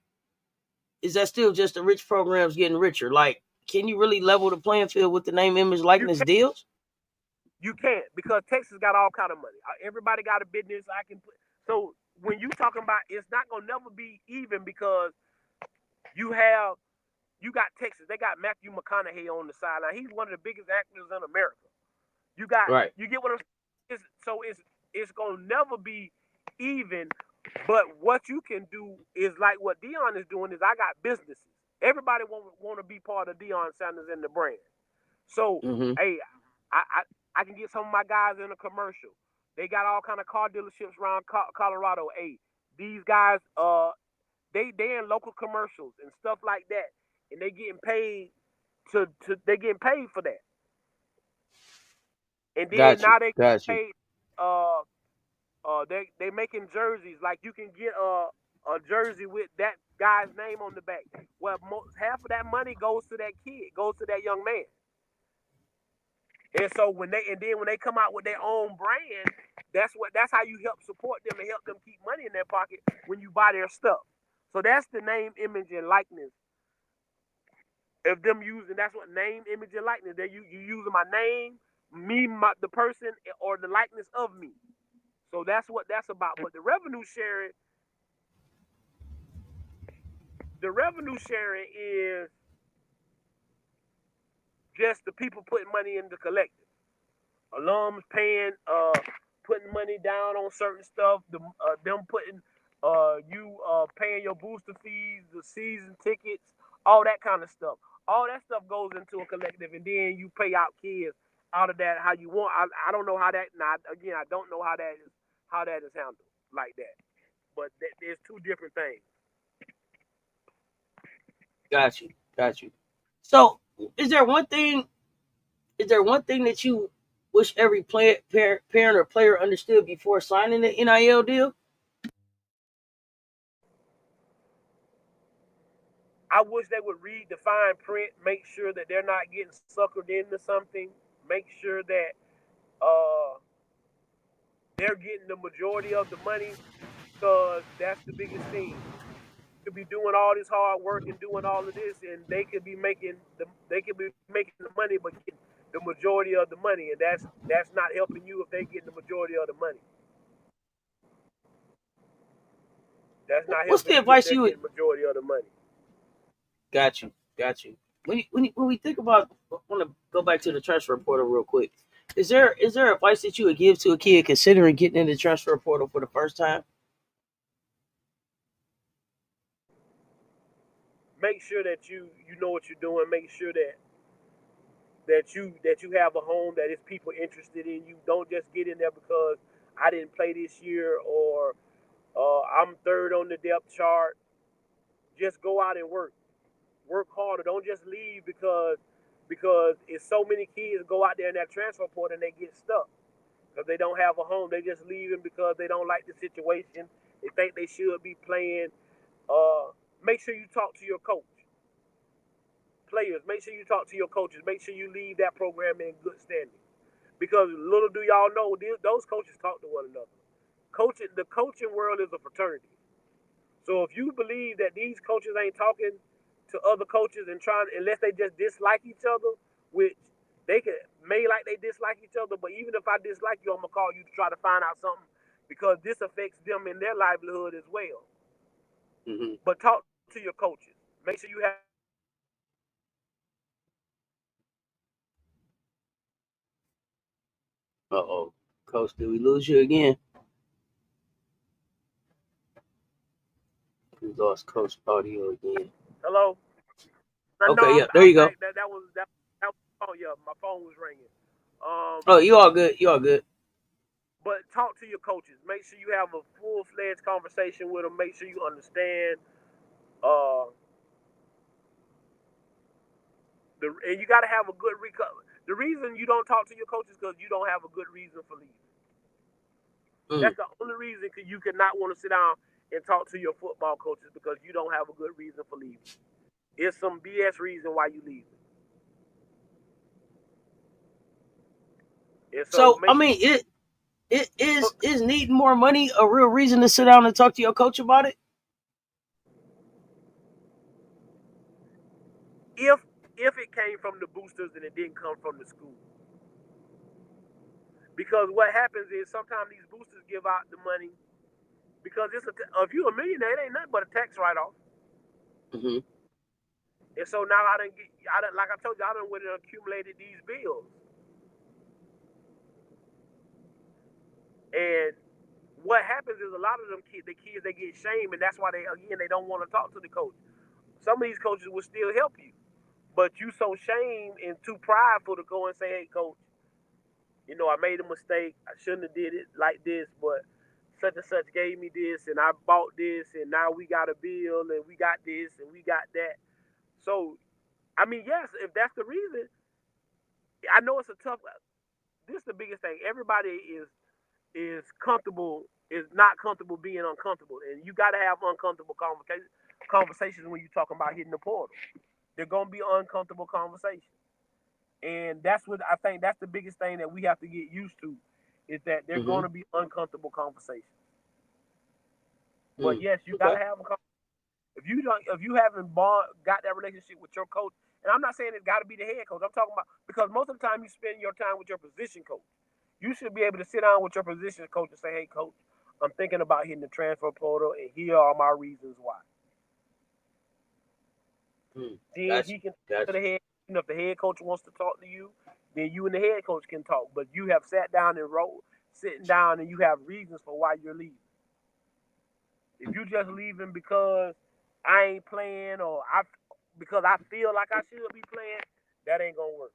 S1: is that still just the rich programs getting richer? Like, can you really level the playing field with the name, image, likeness deals?
S2: You can't, because Texas got all kind of money. Everybody got a business. So when you talking about, it's not gonna never be even, because you got Texas. They got Matthew McConaughey on the sideline. He's one of the biggest actors in America. You get what I'm saying? So it's gonna never be even. But what you can do is like what Dion is doing. Is I got businesses. Everybody want to be part of Dion Sanders and the brand. So hey, I can get some of my guys in a commercial. They got all kind of car dealerships around Colorado. Hey, these guys, they in local commercials and stuff like that, and they getting paid they getting paid for that. And then now they get paid. They making jerseys. Like you can get a jersey with that guy's name on the back. Well, half of that money goes to that kid, goes to that young man. And so when they come out with their own brand, that's how you help support them and help them keep money in their pocket when you buy their stuff. So that's the name, image, and likeness. If them using, that's what name, image, and likeness. You using my name, the person, or the likeness of me. So that's what that's about. But the revenue sharing is just the people putting money in the collective. Alums paying, putting money down on certain stuff. Them putting, paying your booster fees, the season tickets, all that kind of stuff. All that stuff goes into a collective, and then you pay out kids out of that how you want. I don't know how that. Now again, I don't know how that is handled like that. But there's two different things.
S1: Got you. So, is there one thing that you wish every parent or player understood before signing the NIL deal?
S2: I wish they would read the fine print, make sure that they're not getting suckered into something, make sure that uh, they're getting the majority of the money, because that's the biggest thing. Could be doing all this hard work and doing all of this, and they could be making the money, but getting the majority of the money, and that's not helping you if they're getting the majority of the money. That's not
S1: What's the
S2: helping you if
S1: advice
S2: they're
S1: you would?
S2: getting the majority of the money.
S1: Got you, got you. When we think about, I want to go back to the transfer portal real quick. Is there advice that you would give to a kid considering getting in the transfer portal for the first time?
S2: Make sure that you know what you're doing. Make sure that you have a home that is people interested in you. Don't just get in there because I didn't play this year, or I'm third on the depth chart. Just go out and work harder. Don't just leave because it's so many kids go out there in that transfer portal and they get stuck because they don't have a home. They just leaving because they don't like the situation. They think they should be playing. Make sure you talk to your coach. Players, make sure you talk to your coaches. Make sure you leave that program in good standing. Because little do y'all know, those coaches talk to one another. The coaching world is a fraternity. So if you believe that these coaches ain't talking to other coaches and trying, unless they just dislike each other, which they may like they dislike each other, but even if I dislike you, I'm gonna call you to try to find out something because this affects them in their livelihood as well.
S1: Mm-hmm.
S2: But talk to your coaches. Make sure you have
S1: Uh-oh. Coach, did we lose you again? We lost Coach audio again.
S2: hello. No,
S1: Okay, yeah, there
S2: I
S1: you go.
S2: think that was, oh yeah, my phone was ringing.
S1: Oh, you all good. You all good.
S2: But talk to your coaches. Make sure you have a full fledged conversation with them. Make sure you understand. Uh, and you got to have a good recovery. The reason you don't talk to your coaches is because you don't have a good reason for leaving.
S1: Mm.
S2: That's the only reason you could not want to sit down and talk to your football coaches because you don't have a good reason for leaving. It's some BS reason why you leaving. And so
S1: So, I
S2: make sure
S1: mean, it is needing more money a real reason to sit down and talk to your coach about it?
S2: if if it came from the boosters and it didn't come from the school. Because what happens is sometimes these boosters give out the money because if you're a millionaire, it ain't nothing but a tax write off.
S1: Mm-hmm.
S2: And so now like I told you, I done went and accumulated these bills. And what happens is a lot of them the kids, they get shamed, and that's why they don't want to talk to the coach. Some of these coaches will still help you, but you so shamed and too prideful to go and say, "Hey, coach, I made a mistake. I shouldn't have did it like this, but such and such gave me this, and I bought this, and now we got a bill, and we got this, and we got that." So, I mean, yes, if that's the reason, I know it's a tough. This is the biggest thing. Everybody is comfortable, is not comfortable being uncomfortable, and you got to have uncomfortable conversations when you're talking about hitting the portal. They're gonna be uncomfortable conversations. And that's what I think that's the biggest thing that we have to get used to is that they're
S1: Mm-hmm.
S2: going to be uncomfortable conversations. But
S1: Mm.
S2: yes, you got
S1: Okay.
S2: to have a if you haven't got that relationship with your coach, and I'm not saying it's got to be the head coach. I'm talking about because most of the time you spend your time with your position coach. You should be able to sit down with your position coach and say, "Hey, coach, I'm thinking about hitting the transfer portal, and here are my reasons why."
S1: Mm.
S2: Then
S1: Gotcha.
S2: he can talk to
S1: Gotcha.
S2: the head. If the head coach wants to talk to you, then you and the head coach can talk. But you have sat down and sitting down, and you have reasons for why you're leaving. If you just leaving because I ain't playing or because I feel like I should be playing, that ain't gonna work.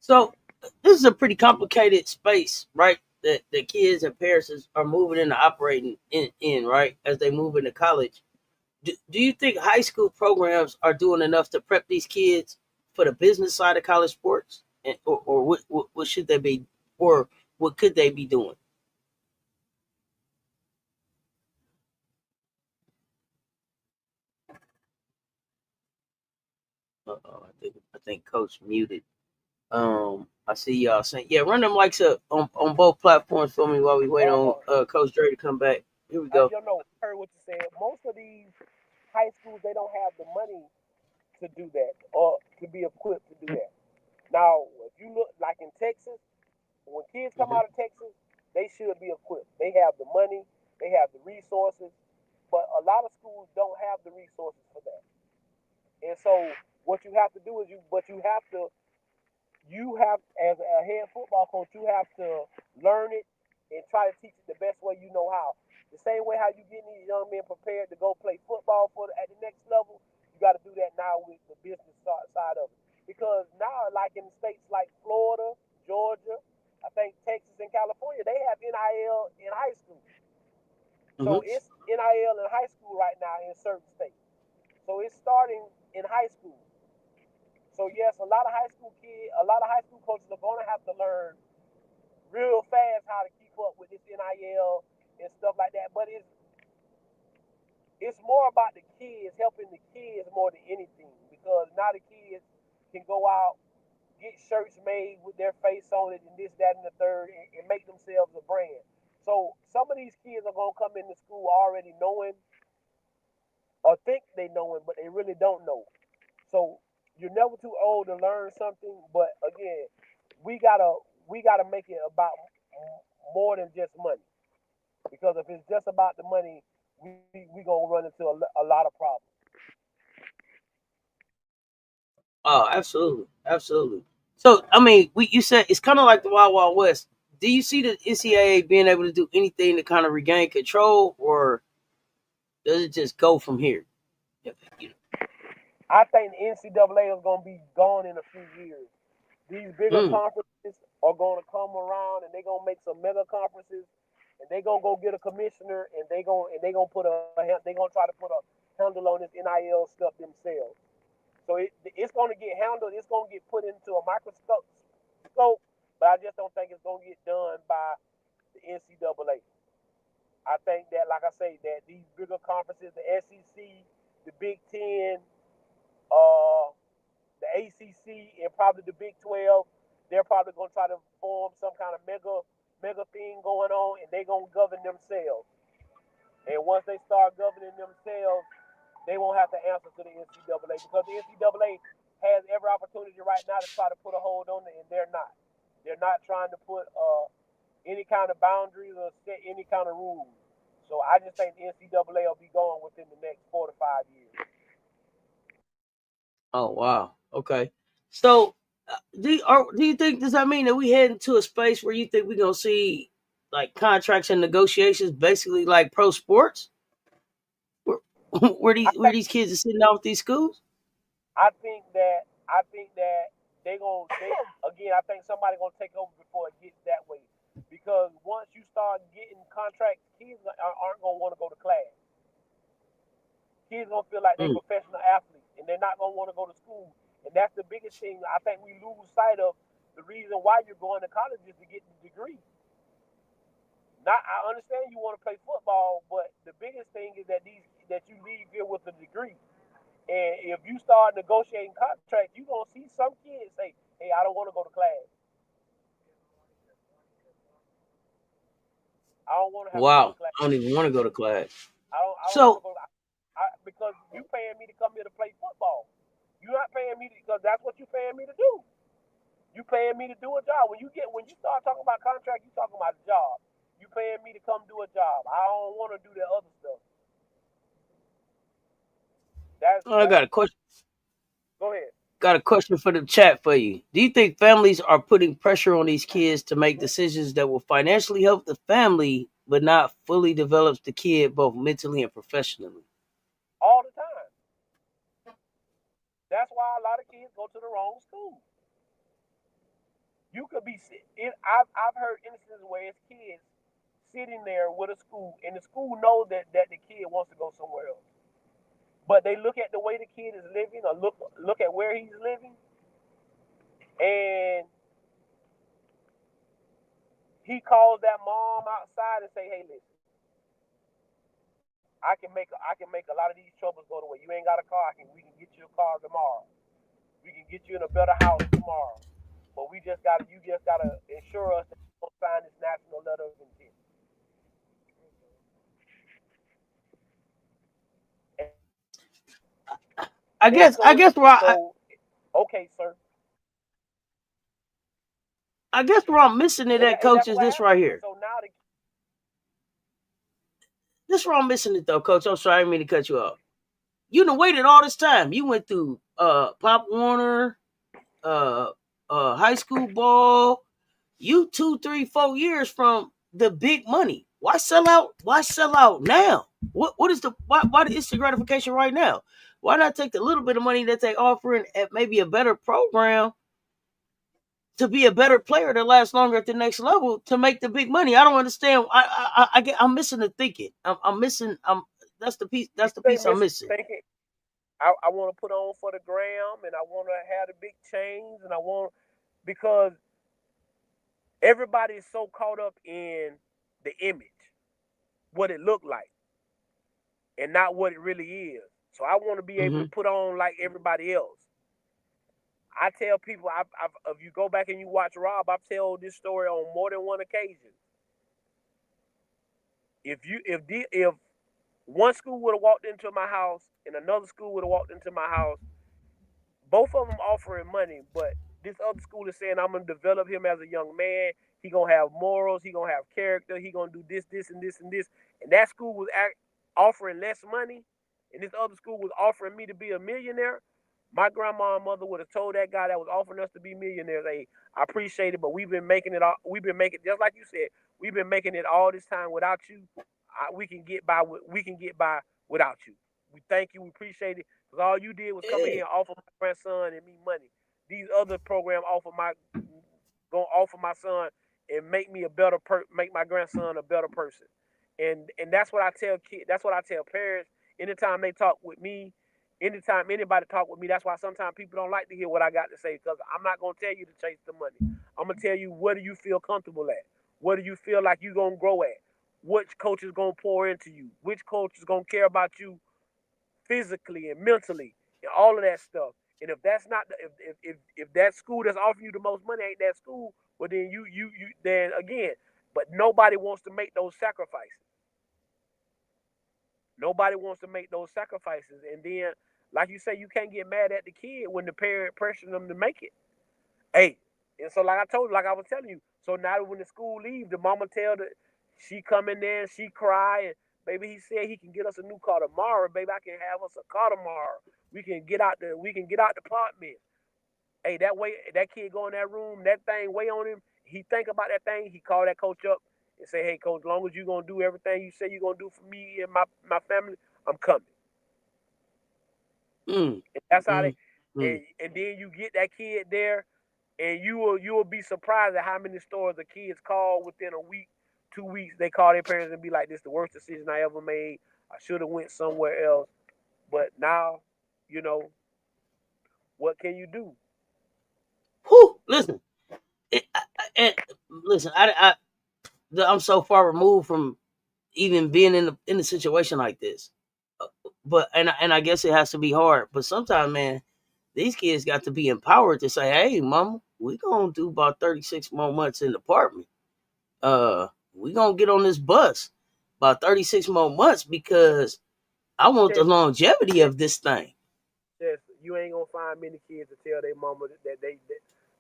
S1: So, this is a pretty complicated space, right? That the kids and parents are moving into operating in, right? As they move into college. Do you think high school programs are doing enough to prep these kids for the business side of college sports? or what should they be, or what could they be doing? I think Coach muted. I see y'all saying, yeah, run them likes up on both platforms for me while we wait on
S2: Uh,
S1: Coach Dre to come back. Here we go.
S2: you know, heard what you said. Most of these high schools they don't have the money to do that or to be equipped to do that. Now, if you look like in Texas, when kids come
S1: Hmm.
S2: out of Texas, they should be equipped. They have the money, they have the resources, but a lot of schools don't have the resources for that. And so, what you have to do is you have as a head football coach, you have to learn it and try to teach it the best way you know how. The same way how you getting these young men prepared to go play football at the next level, you got to do that now with the business side of it. Because now, like in states like Florida, Georgia, I think Texas and California, they have NIL in high school.
S1: Hmm.
S2: So it's NIL in high school right now in certain states. So it's starting in high school. So yes, a lot of high school coaches are going to have to learn real fast how to keep up with this NIL and stuff like that. But it's more about the kids, helping the kids more than anything, because now the kids can go out, get shirts made with their face on it, and this, that, and the third, and make themselves a brand. So some of these kids are gonna come into school already knowing or think they know it, but they really don't know. So you're never too old to learn something. But again, we gotta we gotta make it about more than just money. Because if it's just about the money, we gonna run into a lot of problems.
S1: Oh, absolutely, absolutely. So, I mean, you said it's kind of like the Wild Wild West. Do you see the NCAA being able to do anything to kind of regain control, or does it just go from here? You
S2: I think the NCAA is gonna be gone in a few years. These bigger
S1: know?
S2: conferences are gonna come around and they're gonna make some mega conferences and they gonna go get a commissioner and they gonna try to put a handle on this NIL stuff themselves. So it's gonna get handled. It's gonna get put into a microscope scope, but I just don't think it's gonna get done by the NCAA. I think that, like I say, that these bigger conferences, the SEC, the Big Ten, uh, the ACC, and probably the Big 12, they're probably going to try to form some kind of mega thing going on, and they're going to govern themselves. And once they start governing themselves, they won't have to answer to the NCAA, because the NCAA has every opportunity right now to try to put a hold on it, and they're not. They're not trying to put any kind of boundaries or set any kind of rules. So I just think the NCAA will be going within the next 4 to 5 years.
S1: Oh wow. Okay. So, do you think, does that mean that we head into a space where you think we're gonna see like contracts and negotiations, basically like pro sports, where
S2: I
S1: where these kids are sitting out with these schools?
S2: I think that they again. I think somebody gonna take over before it gets that way, because once you start getting contracts, kids aren't gonna want to go to class. Kids gonna feel like they're
S1: Mm.
S2: professional athletes, and they're not gonna want to go to school. And that's the biggest thing. I think we lose sight of the reason why you're going to college is to get the degree. Not, I understand you want to play football, but the biggest thing is that you leave here with a degree. And if you start negotiating contracts, you're gonna see some kids say, "Hey, I don't want to go to class. I don't want to have to go to
S1: Wow.
S2: class.
S1: I don't even want to go to class.
S2: I don't want
S1: So,
S2: to go because you paying me to come here to play football. You're not paying me because that's what you're paying me to do. You paying me to do a job. When you start talking about contract, you talking about a job. You paying me to come do a job. I don't want to do that other stuff.
S1: I
S2: That's
S1: got a question.
S2: Go ahead.
S1: Got a question for the chat for you. Do you think families are putting pressure on these kids to make decisions that will financially help the family, but not fully develops the kid both mentally and professionally?
S2: All the time. That's why a lot of kids go to the wrong school. You could be I've heard instances where it's kids sitting there with a school, and the school knows that the kid wants to go somewhere else, but they look at the way the kid is living, or look at where he's living, And he calls that mom outside and say, "Hey, listen, I can make a lot of these troubles go away. You ain't got a car. We can get you a car tomorrow. We can get you in a better house tomorrow. But you just gotta ensure us that you don't sign this national letter of intent."
S1: I
S2: And
S1: guess I guess where
S2: okay, sir.
S1: I guess where I'm missing it at,
S2: And
S1: coach,
S2: that's
S1: is
S2: what
S1: this right
S2: happened.
S1: here.
S2: So now the
S1: This where I'm missing it though, coach. I'm sorry, I didn't mean to cut you off. You done waited all this time. You went through Pop Warner, uh high school ball. You 2, 3, 4 years from the big money. Why sell out? Why sell out now? What is the why the instant gratification right now? Why not take the little bit of money that they offering at maybe a better program to be a better player that lasts longer at the next level to make the big money? I don't understand. I'm missing the thinking. I'm missing. That's the piece.
S2: you
S1: That's the
S2: say
S1: piece I'm
S2: Miss
S1: missing.
S2: thinking I want to put on for the gram and I want to have the big chains and I want because everybody is so caught up in the image, what it looked like, and not what it really is. So I want to be able to
S1: Hmm.
S2: put on like everybody else. I tell people, if you go back and you watch Rob, I've told this story on more than one occasion. If one school would have walked into my house and another school would have walked into my house, both of them offering money, but this other school is saying I'm gonna develop him as a young man. He gonna have morals. He gonna have character. He gonna do this, this, and this, and this. And that school was offering less money, and this other school was offering me to be a millionaire. My grandma and mother would have told that guy that was offering us to be millionaires, "Hey, I appreciate it, but we've been making it. We've been making just like you said. We've been making it all this time without you. We can get by. We can get by without you. We thank you. We appreciate it. Because all you did was come in
S1: Yeah.
S2: here and offer my grandson and me money. These other programs gonna offer my son and make my grandson a better person. And that's what I tell kids. That's what I tell parents. Anytime they talk with me, anytime anybody talk with me, that's why sometimes people don't like to hear what I got to say because I'm not gonna tell you to chase the money. I'm gonna tell you what do you feel comfortable at. What do you feel like you gonna grow at? Which coach is gonna pour into you? Which coach is gonna care about you physically and mentally and all of that stuff. And if that's not if that school that's offering you the most money ain't that school, well then you then again, but nobody wants to make those sacrifices. Nobody wants to make those sacrifices, and then like you say, you can't get mad at the kid when the parent pressuring them to make it. Hey, and so like I told you, like I was telling you, so now when the school leaves, the mama tell the she come in there and she cry and baby he said he can get us a new car tomorrow, baby I can have us a car tomorrow. We can get out the apartment. Hey, that way that kid go in that room, that thing weigh on him. He think about that thing. He call that coach up and say, "Hey, coach, as long as you gonna do everything you say you gonna do for me and my family, I'm coming."
S1: Mm,
S2: And that's how they.
S1: mm, mm.
S2: And then you get that kid there, and you will be surprised at how many stories the kids call within a week, 2 weeks. They call their parents and be like, "This is the worst decision I ever made. I should have went somewhere else." But now, you know, what can you do?
S1: Whew, listen, and listen. I'm so far removed from even being in a situation like this. But and I guess it has to be hard. But sometimes, man, these kids got to be empowered to say, "Hey, mama, we gonna do about 36 more months in the apartment. We gonna get on this bus about 36 more months because I want the
S2: Chess,
S1: longevity
S2: chess,
S1: of this thing."
S2: chess. You ain't gonna find many kids to tell their mama that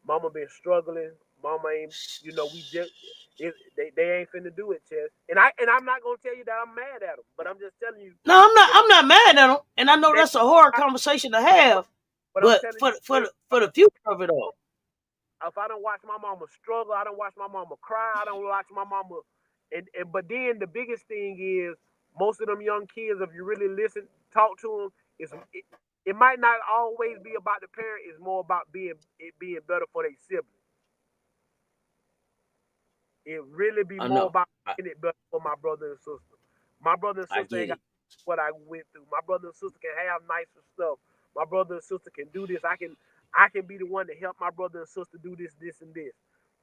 S2: mama been struggling. Mama ain't, we just they ain't finna do it, chess. And I'm not gonna tell you that I'm mad at them, but I'm just telling you
S1: No, I'm not.
S2: that
S1: I'm not mad at them, and I know
S2: that
S1: that's a hard conversation to have.
S2: but I'm
S1: But
S2: telling
S1: for
S2: you,
S1: the- for the, for the future of it all,
S2: if I don't watch my mama struggle, I don't watch my mama cry, I don't watch my mama, and but then the biggest thing is most of them young kids, if you really listen, talk to them, it might not always be about the parent. It's more about being better for their siblings. It really be
S1: I
S2: more
S1: know.
S2: about making it better for my brother and sister. My brother and
S1: I
S2: sister
S1: get
S2: ain't got
S1: it.
S2: what I went through. My brother and sister can have nicer stuff, my brother and sister can do this. I can be the one to help my brother and sister do this, this, and this.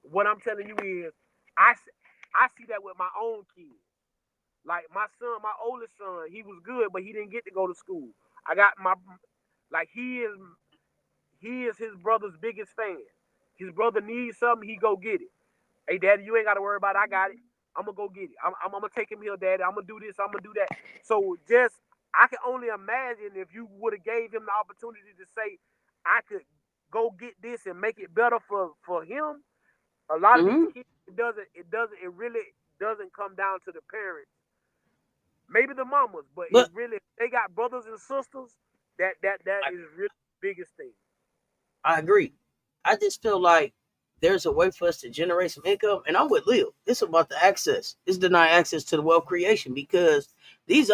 S2: What I'm telling you is, I see that with my own kids. Like my son, my oldest son, he was good, but he didn't get to go to school. I got my like he is his brother's biggest fan. His brother needs something, he go get it. Hey, daddy, you ain't got to worry about it. I got it. I'm gonna go get it. I'm gonna take him here, daddy. I'm gonna do this. I'm gonna do that. So just I can only imagine if you would have gave him the opportunity to say, I could go get this and make it better for him. A lot of these
S1: Mm-hmm.
S2: kids, it really doesn't come down to the parents. Maybe the mamas, but it
S1: But
S2: really they got brothers and sisters. That
S1: I,
S2: is really the biggest thing.
S1: I agree. I just feel like there's a way for us to generate some income, and I'm with Leo. It's about the access. It's deny access to the wealth creation because these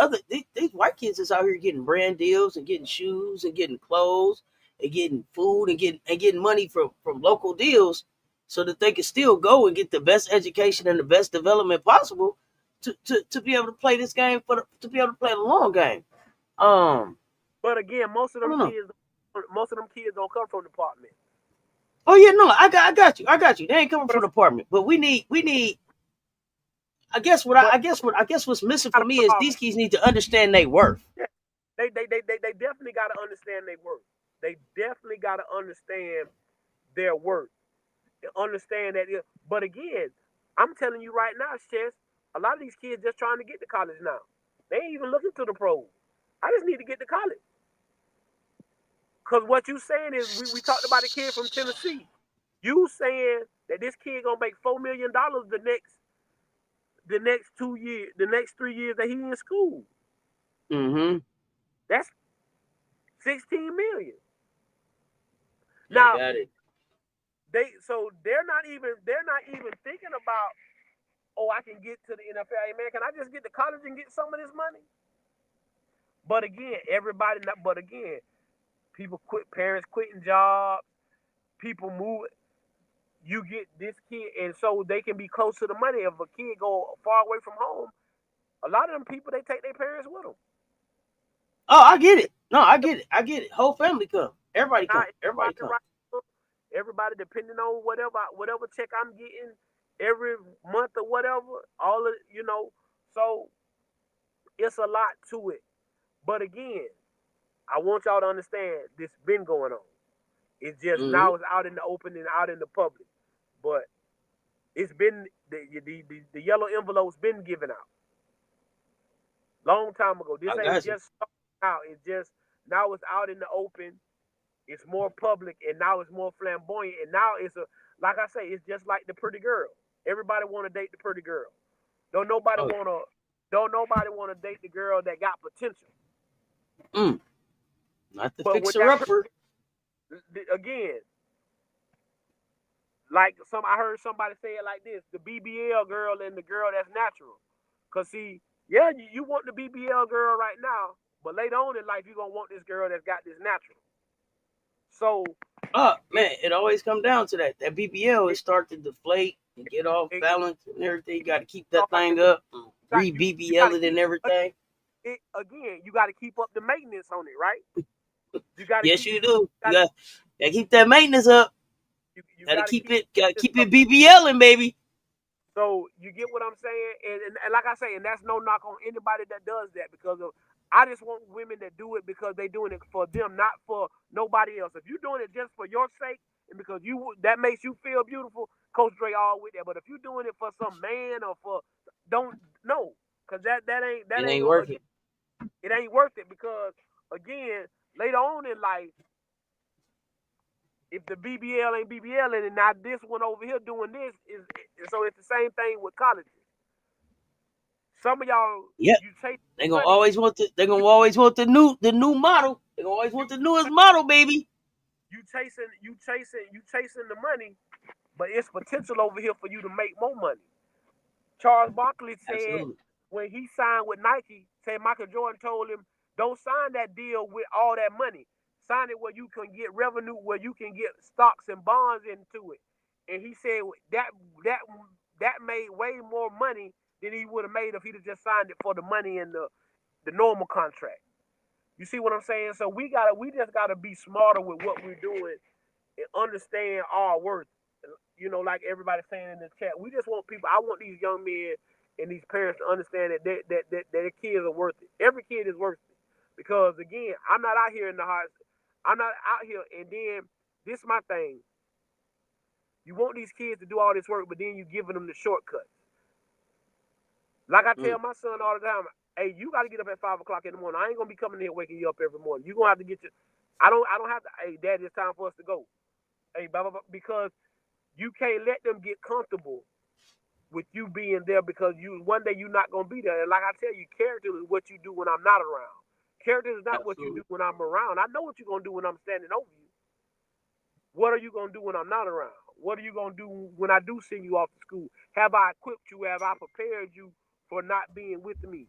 S1: white kids is out here getting brand deals and getting shoes and getting clothes and getting food and getting money from local deals, so that they can still go and get the best education and the best development possible to be able to play this game to be able to play the long game. Um,
S2: But again,
S1: I don't know.
S2: most of them kids don't come from the apartment.
S1: Oh yeah, no, I got you. They ain't coming from the apartment, but we need.
S2: But
S1: I guess what's missing for
S2: gotta
S1: me is
S2: start.
S1: these kids need to understand their worth.
S2: Yeah, they definitely got to understand their worth. They definitely got to understand their worth. Understand that. But again, I'm telling you right now, Chess, a lot of these kids just trying to get to college now. They ain't even looking to the pros. I just need to get to college. Cause what you saying is we talked about a kid from Tennessee. You saying that this kid gonna make $4 million the next 2 years, the next 3 years that he in school.
S1: Mm-hmm.
S2: That's 16 million.
S1: I
S2: Now
S1: got it.
S2: they're not even thinking about, oh, I can get to the NFL. Hey, man, can I just get to college and get some of this money? But again, everybody not. But again, people quit. Parents quitting jobs. People move. You get this kid, and so they can be close to the money. If a kid go far away from home, a lot of them people they take their parents with them.
S1: Oh, I get it. No, I get it. I get it. Whole family come. Everybody
S2: Not
S1: come. Everybody
S2: everybody
S1: come.
S2: right. Everybody depending on whatever check I'm getting every month or whatever. All of so it's a lot to it. But again, I want y'all to understand this been going on. It's just
S1: Mm-hmm.
S2: now it's out in the open and out in the public. But it's been the yellow envelope's been given out long time ago. This
S1: I
S2: ain't
S1: got you.
S2: just out. It's just now it's out in the open. It's more public and now it's more flamboyant. And now it's a like I say, it's just like the pretty girl. Everybody want to date the pretty girl. Don't nobody
S1: Oh,
S2: want to. Don't nobody want to date the girl that got potential.
S1: mm, not the
S2: But with
S1: fixer
S2: that
S1: upper.
S2: again, like I heard somebody say it like this: the BBL girl and the girl that's natural. Cause see, yeah, you want the BBL girl right now, but later on in life you're gonna want this girl that's got this natural. So
S1: Oh
S2: it
S1: man, it always come down to that. That BBL
S2: it
S1: is start to deflate and get off
S2: it,
S1: balance and everything. You got to keep that
S2: start
S1: thing
S2: to
S1: up,
S2: got
S1: re
S2: you got
S1: BBL
S2: to
S1: it
S2: keep
S1: and everything.
S2: it again. You got to keep up the maintenance on it, right? You got to
S1: Yes,
S2: keep
S1: you do.
S2: got
S1: Got to keep that maintenance up.
S2: you
S1: Got to
S2: got to
S1: keep
S2: keep
S1: it. Got to
S2: this
S1: keep
S2: up.
S1: it BBLing, baby.
S2: So you get what I'm saying, and like I say, and that's no knock on anybody that does that because of. I just want women that do it because they doing it for them, not for nobody else. If you're doing it just for your sake and because that makes you feel beautiful, Coach Dre all with that. But if you're doing it for some man or for don't no, because that
S1: It
S2: ain't
S1: ain't worth
S2: again,
S1: it.
S2: it ain't worth it because again later on in life if the BBL ain't BBL and now this one over here doing this is so it's the same thing with colleges. Some of y'all
S1: Yep.
S2: you take
S1: They gonna
S2: money,
S1: always want the. They gonna always want the new model. They gonna always
S2: you
S1: want the newest model, baby.
S2: you chasing the money, but it's potential over here for you to make more money. Charles Barkley said
S1: Absolutely.
S2: when he signed with Nike, said Michael Jordan told him, don't sign that deal with all that money. Sign it where you can get revenue, where you can get stocks and bonds into it. And he said that that made way more money than he would have made if he'd have just signed it for the money and the normal contract. You see what I'm saying? So we just gotta be smarter with what we're doing and understand our worth. Like everybody saying in the chat, we just want people. I want these young men and these parents to understand that their kids are worth it. Every kid is worth it. Because again, I'm not out here in the heart. I'm not out here. And then this is my thing. You want these kids to do all this work, but then you giving them the shortcuts. Like I tell
S1: Mm.
S2: my son all the time, hey, you got to get up at 5 o'clock in the morning. I ain't gonna be coming here waking you up every morning. You gonna have to get your. I don't have to. Hey, Dad, it's time for us to go. Hey, blah blah blah. Because you can't let them get comfortable with you being there because you one day you're not gonna be there. And like I tell you, character is what you do when I'm not around. Character is not what you
S1: Absolutely.
S2: do when I'm around. I know what you're gonna do when I'm standing over you. What are you gonna do when I'm not around? What are you gonna do when I do send you off to school? Have I equipped you? Have I prepared you for not being with me?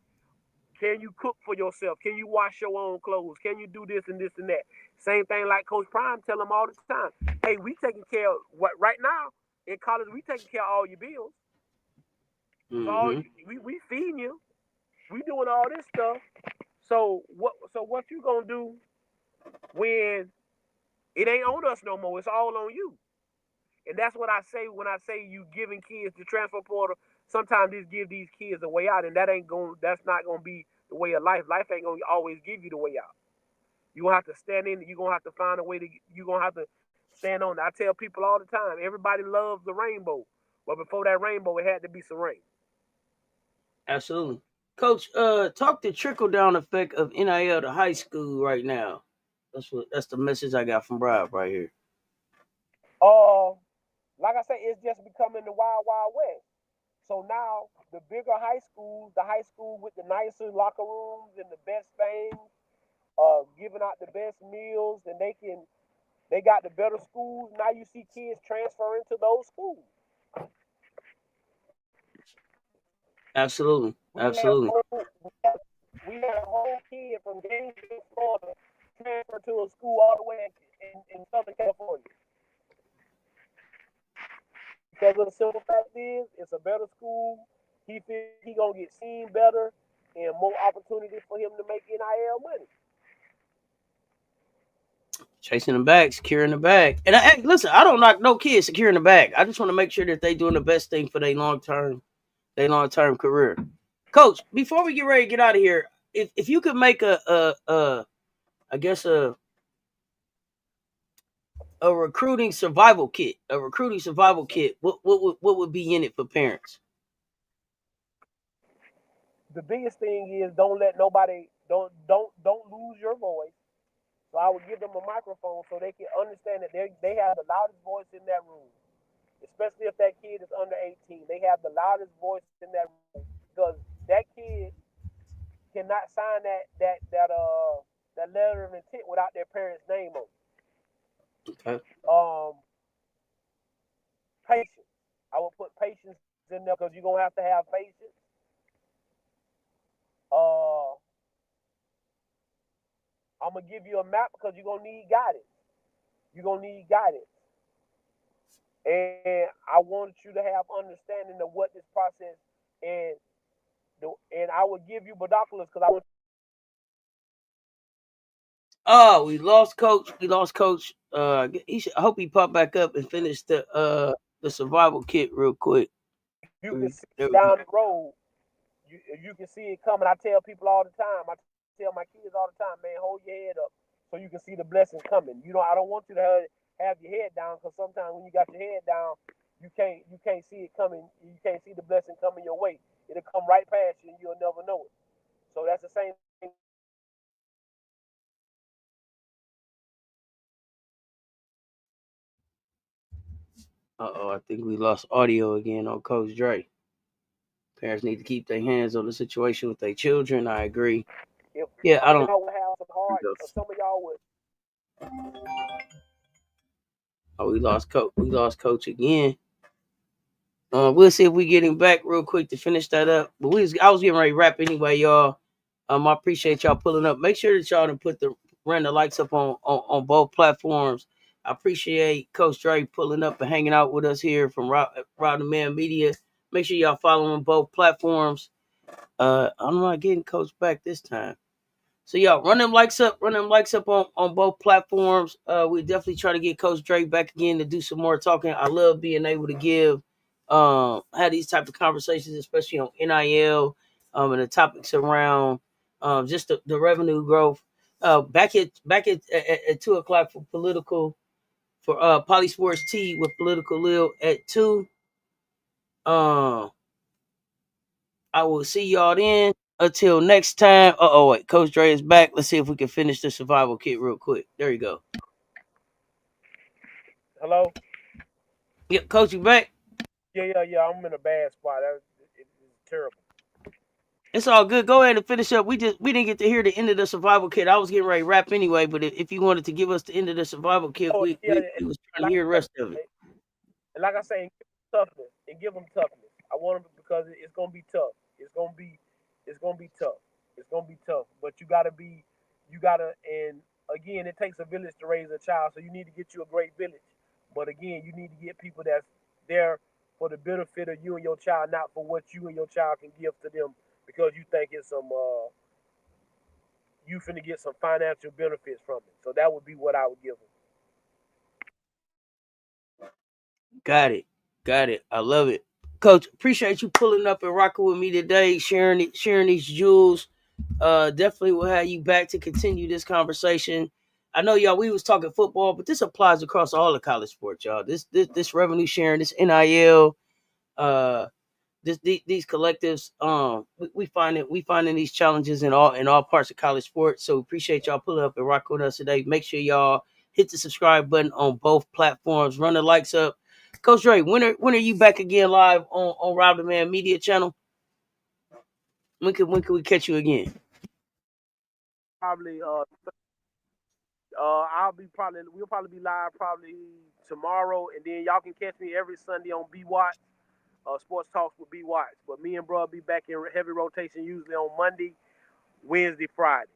S2: Can you cook for yourself? Can you wash your own clothes? Can you do this and this and that? Same thing like Coach Prime tell them all the time. Hey, we taking care of what right now in college. We taking care of all your bills. So
S1: Mm-hmm.
S2: we feeding you. We doing all this stuff. So what you gonna do when it ain't on us no more? It's all on you. And that's what I say when I say you giving kids the transfer portal. Sometimes just give these kids a way out, and that's not gonna be the way of life. Life ain't gonna always give you the way out. You're gonna have to stand in it. You're gonna have to find a way to you're gonna have to stand on it. I tell people all the time, everybody loves the rainbow. But before that rainbow, it had to be some rain.
S1: Absolutely. Coach, talk the trickle down effect of NIL to high school right now. That's the message I got from Rob right here.
S2: Uh like I say, it's just becoming the wild, wild west. So now the bigger high schools, the high school with the nicer locker rooms and the best things, giving out the best meals, and they got the better schools. Now you see kids transferring to those schools.
S1: Absolutely.
S2: We had a
S1: Absolutely.
S2: whole we had a whole kid from Gainesville, Florida, transfer to a school all the way in Southern California. Because of the simple fact is, it's a better school. He feels he gonna get seen better and more opportunity for him to make NIL money.
S1: Chasing the bag, securing the bag. And listen, I don't knock no kids securing the bag. I just want to make sure that they doing the best thing for their long term career. Coach, before we get ready to get out of here, if you could make I guess a recruiting survival kit, what would be in it for parents?
S2: The biggest thing is don't let nobody don't lose your voice. So I would give them a microphone so they can understand that they have the loudest voice in that room. Especially if that kid is under 18. They have the loudest voice in that room. Because that kid cannot sign that letter of intent without their parents' name on it.
S1: Okay.
S2: Patience. I will put patience in there because you're gonna have to have patience. Uh, I'm gonna give you a map because you're gonna need guidance. You're gonna need guidance, and I want you to have understanding of what this process and and I will give you binoculars because I want.
S1: Oh, we lost coach. We lost coach. I hope he pop back up and finish the survival kit real quick.
S2: You can see
S1: There we go.
S2: down the road. You can see it coming. I tell people all the time. I tell my kids all the time, man, hold your head up so you can see the blessings coming. I don't want you to have your head down because sometimes when you got your head down, you can't see it coming. You can't see the blessing coming your way. It'll come right past you and you'll never know it. So that's the same thing.
S1: I think we lost audio again on Coach Dre. Parents need to keep their hands on the situation with their children. I agree.
S2: If
S1: Yeah,
S2: some
S1: I
S2: of
S1: don't.
S2: y'all would have some heart, or some of y'all would.
S1: Oh, we lost coach. We lost coach again. We'll see if we get him back real quick to finish that up. But I was getting ready to wrap anyway, y'all. I appreciate y'all pulling up. Make sure that y'all done ran the likes up on both platforms. I appreciate Coach Dre pulling up and hanging out with us here from Rod the Man Media. Make sure y'all follow on both platforms. I'm not getting Coach back this time. So y'all run them likes up, on both platforms. We definitely try to get Coach Dre back again to do some more talking. I love being able to have these type of conversations, especially on NIL, and the topics around just the revenue growth. Back at 2 o'clock for political for Poly Sports T with Political Lil at 2. Uh, I will see y'all then. Until next time. Wait, Coach Dre is back. Let's see if we can finish the survival kit real quick. There you go.
S2: Hello?
S1: Yep, Coach, you back?
S2: Yeah. I'm in a bad spot. It's terrible.
S1: It's all good. Go ahead and finish up. We didn't get to hear the end of the survival kit. I was getting ready to rap anyway, but if you wanted to give us the end of the survival kit,
S2: Oh, yeah.
S1: we was trying to
S2: Like
S1: hear the
S2: I
S1: rest of it.
S2: say, and like I say, give them toughness. I want them because it's gonna be tough. It's gonna be tough. It's gonna be tough. But and again, it takes a village to raise a child. So you need to get you a great village. But again, you need to get people that's there for the benefit of you and your child, not for what you and your child can give to them because you think it's you finna get some financial benefits from it. So that would be what I would give them.
S1: Got it. Got it. I love it. Coach, appreciate you pulling up and rocking with me today, sharing these jewels. Definitely will have you back to continue this conversation. I know y'all we was talking football, but this applies across all the college sports, y'all. This revenue sharing, this NIL, uh these collectives, we finding these challenges in all parts of college sports. So appreciate y'all pulling up and rocking with us today. Make sure y'all hit the subscribe button on both platforms. Run the likes up. Coach Dre, when are you back again live on Rob the Man Media channel? When can we catch you again?
S2: Probably we'll probably be live probably tomorrow, and then y'all can catch me every Sunday on B Watts, Sports Talks with B Watts. But me and bro be back in heavy rotation usually on Monday, Wednesday, Friday.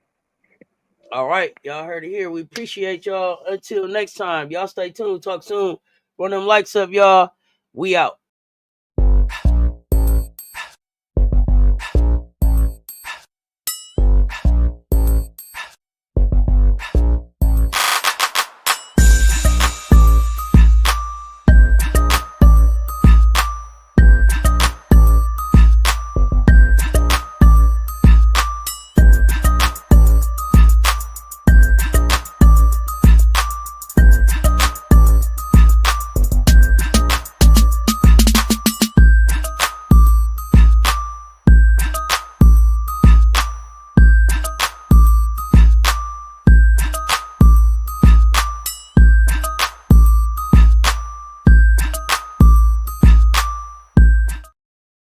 S1: All right, y'all heard it here. We appreciate y'all. Until next time, y'all stay tuned. Talk soon. Run them likes up, y'all. We out.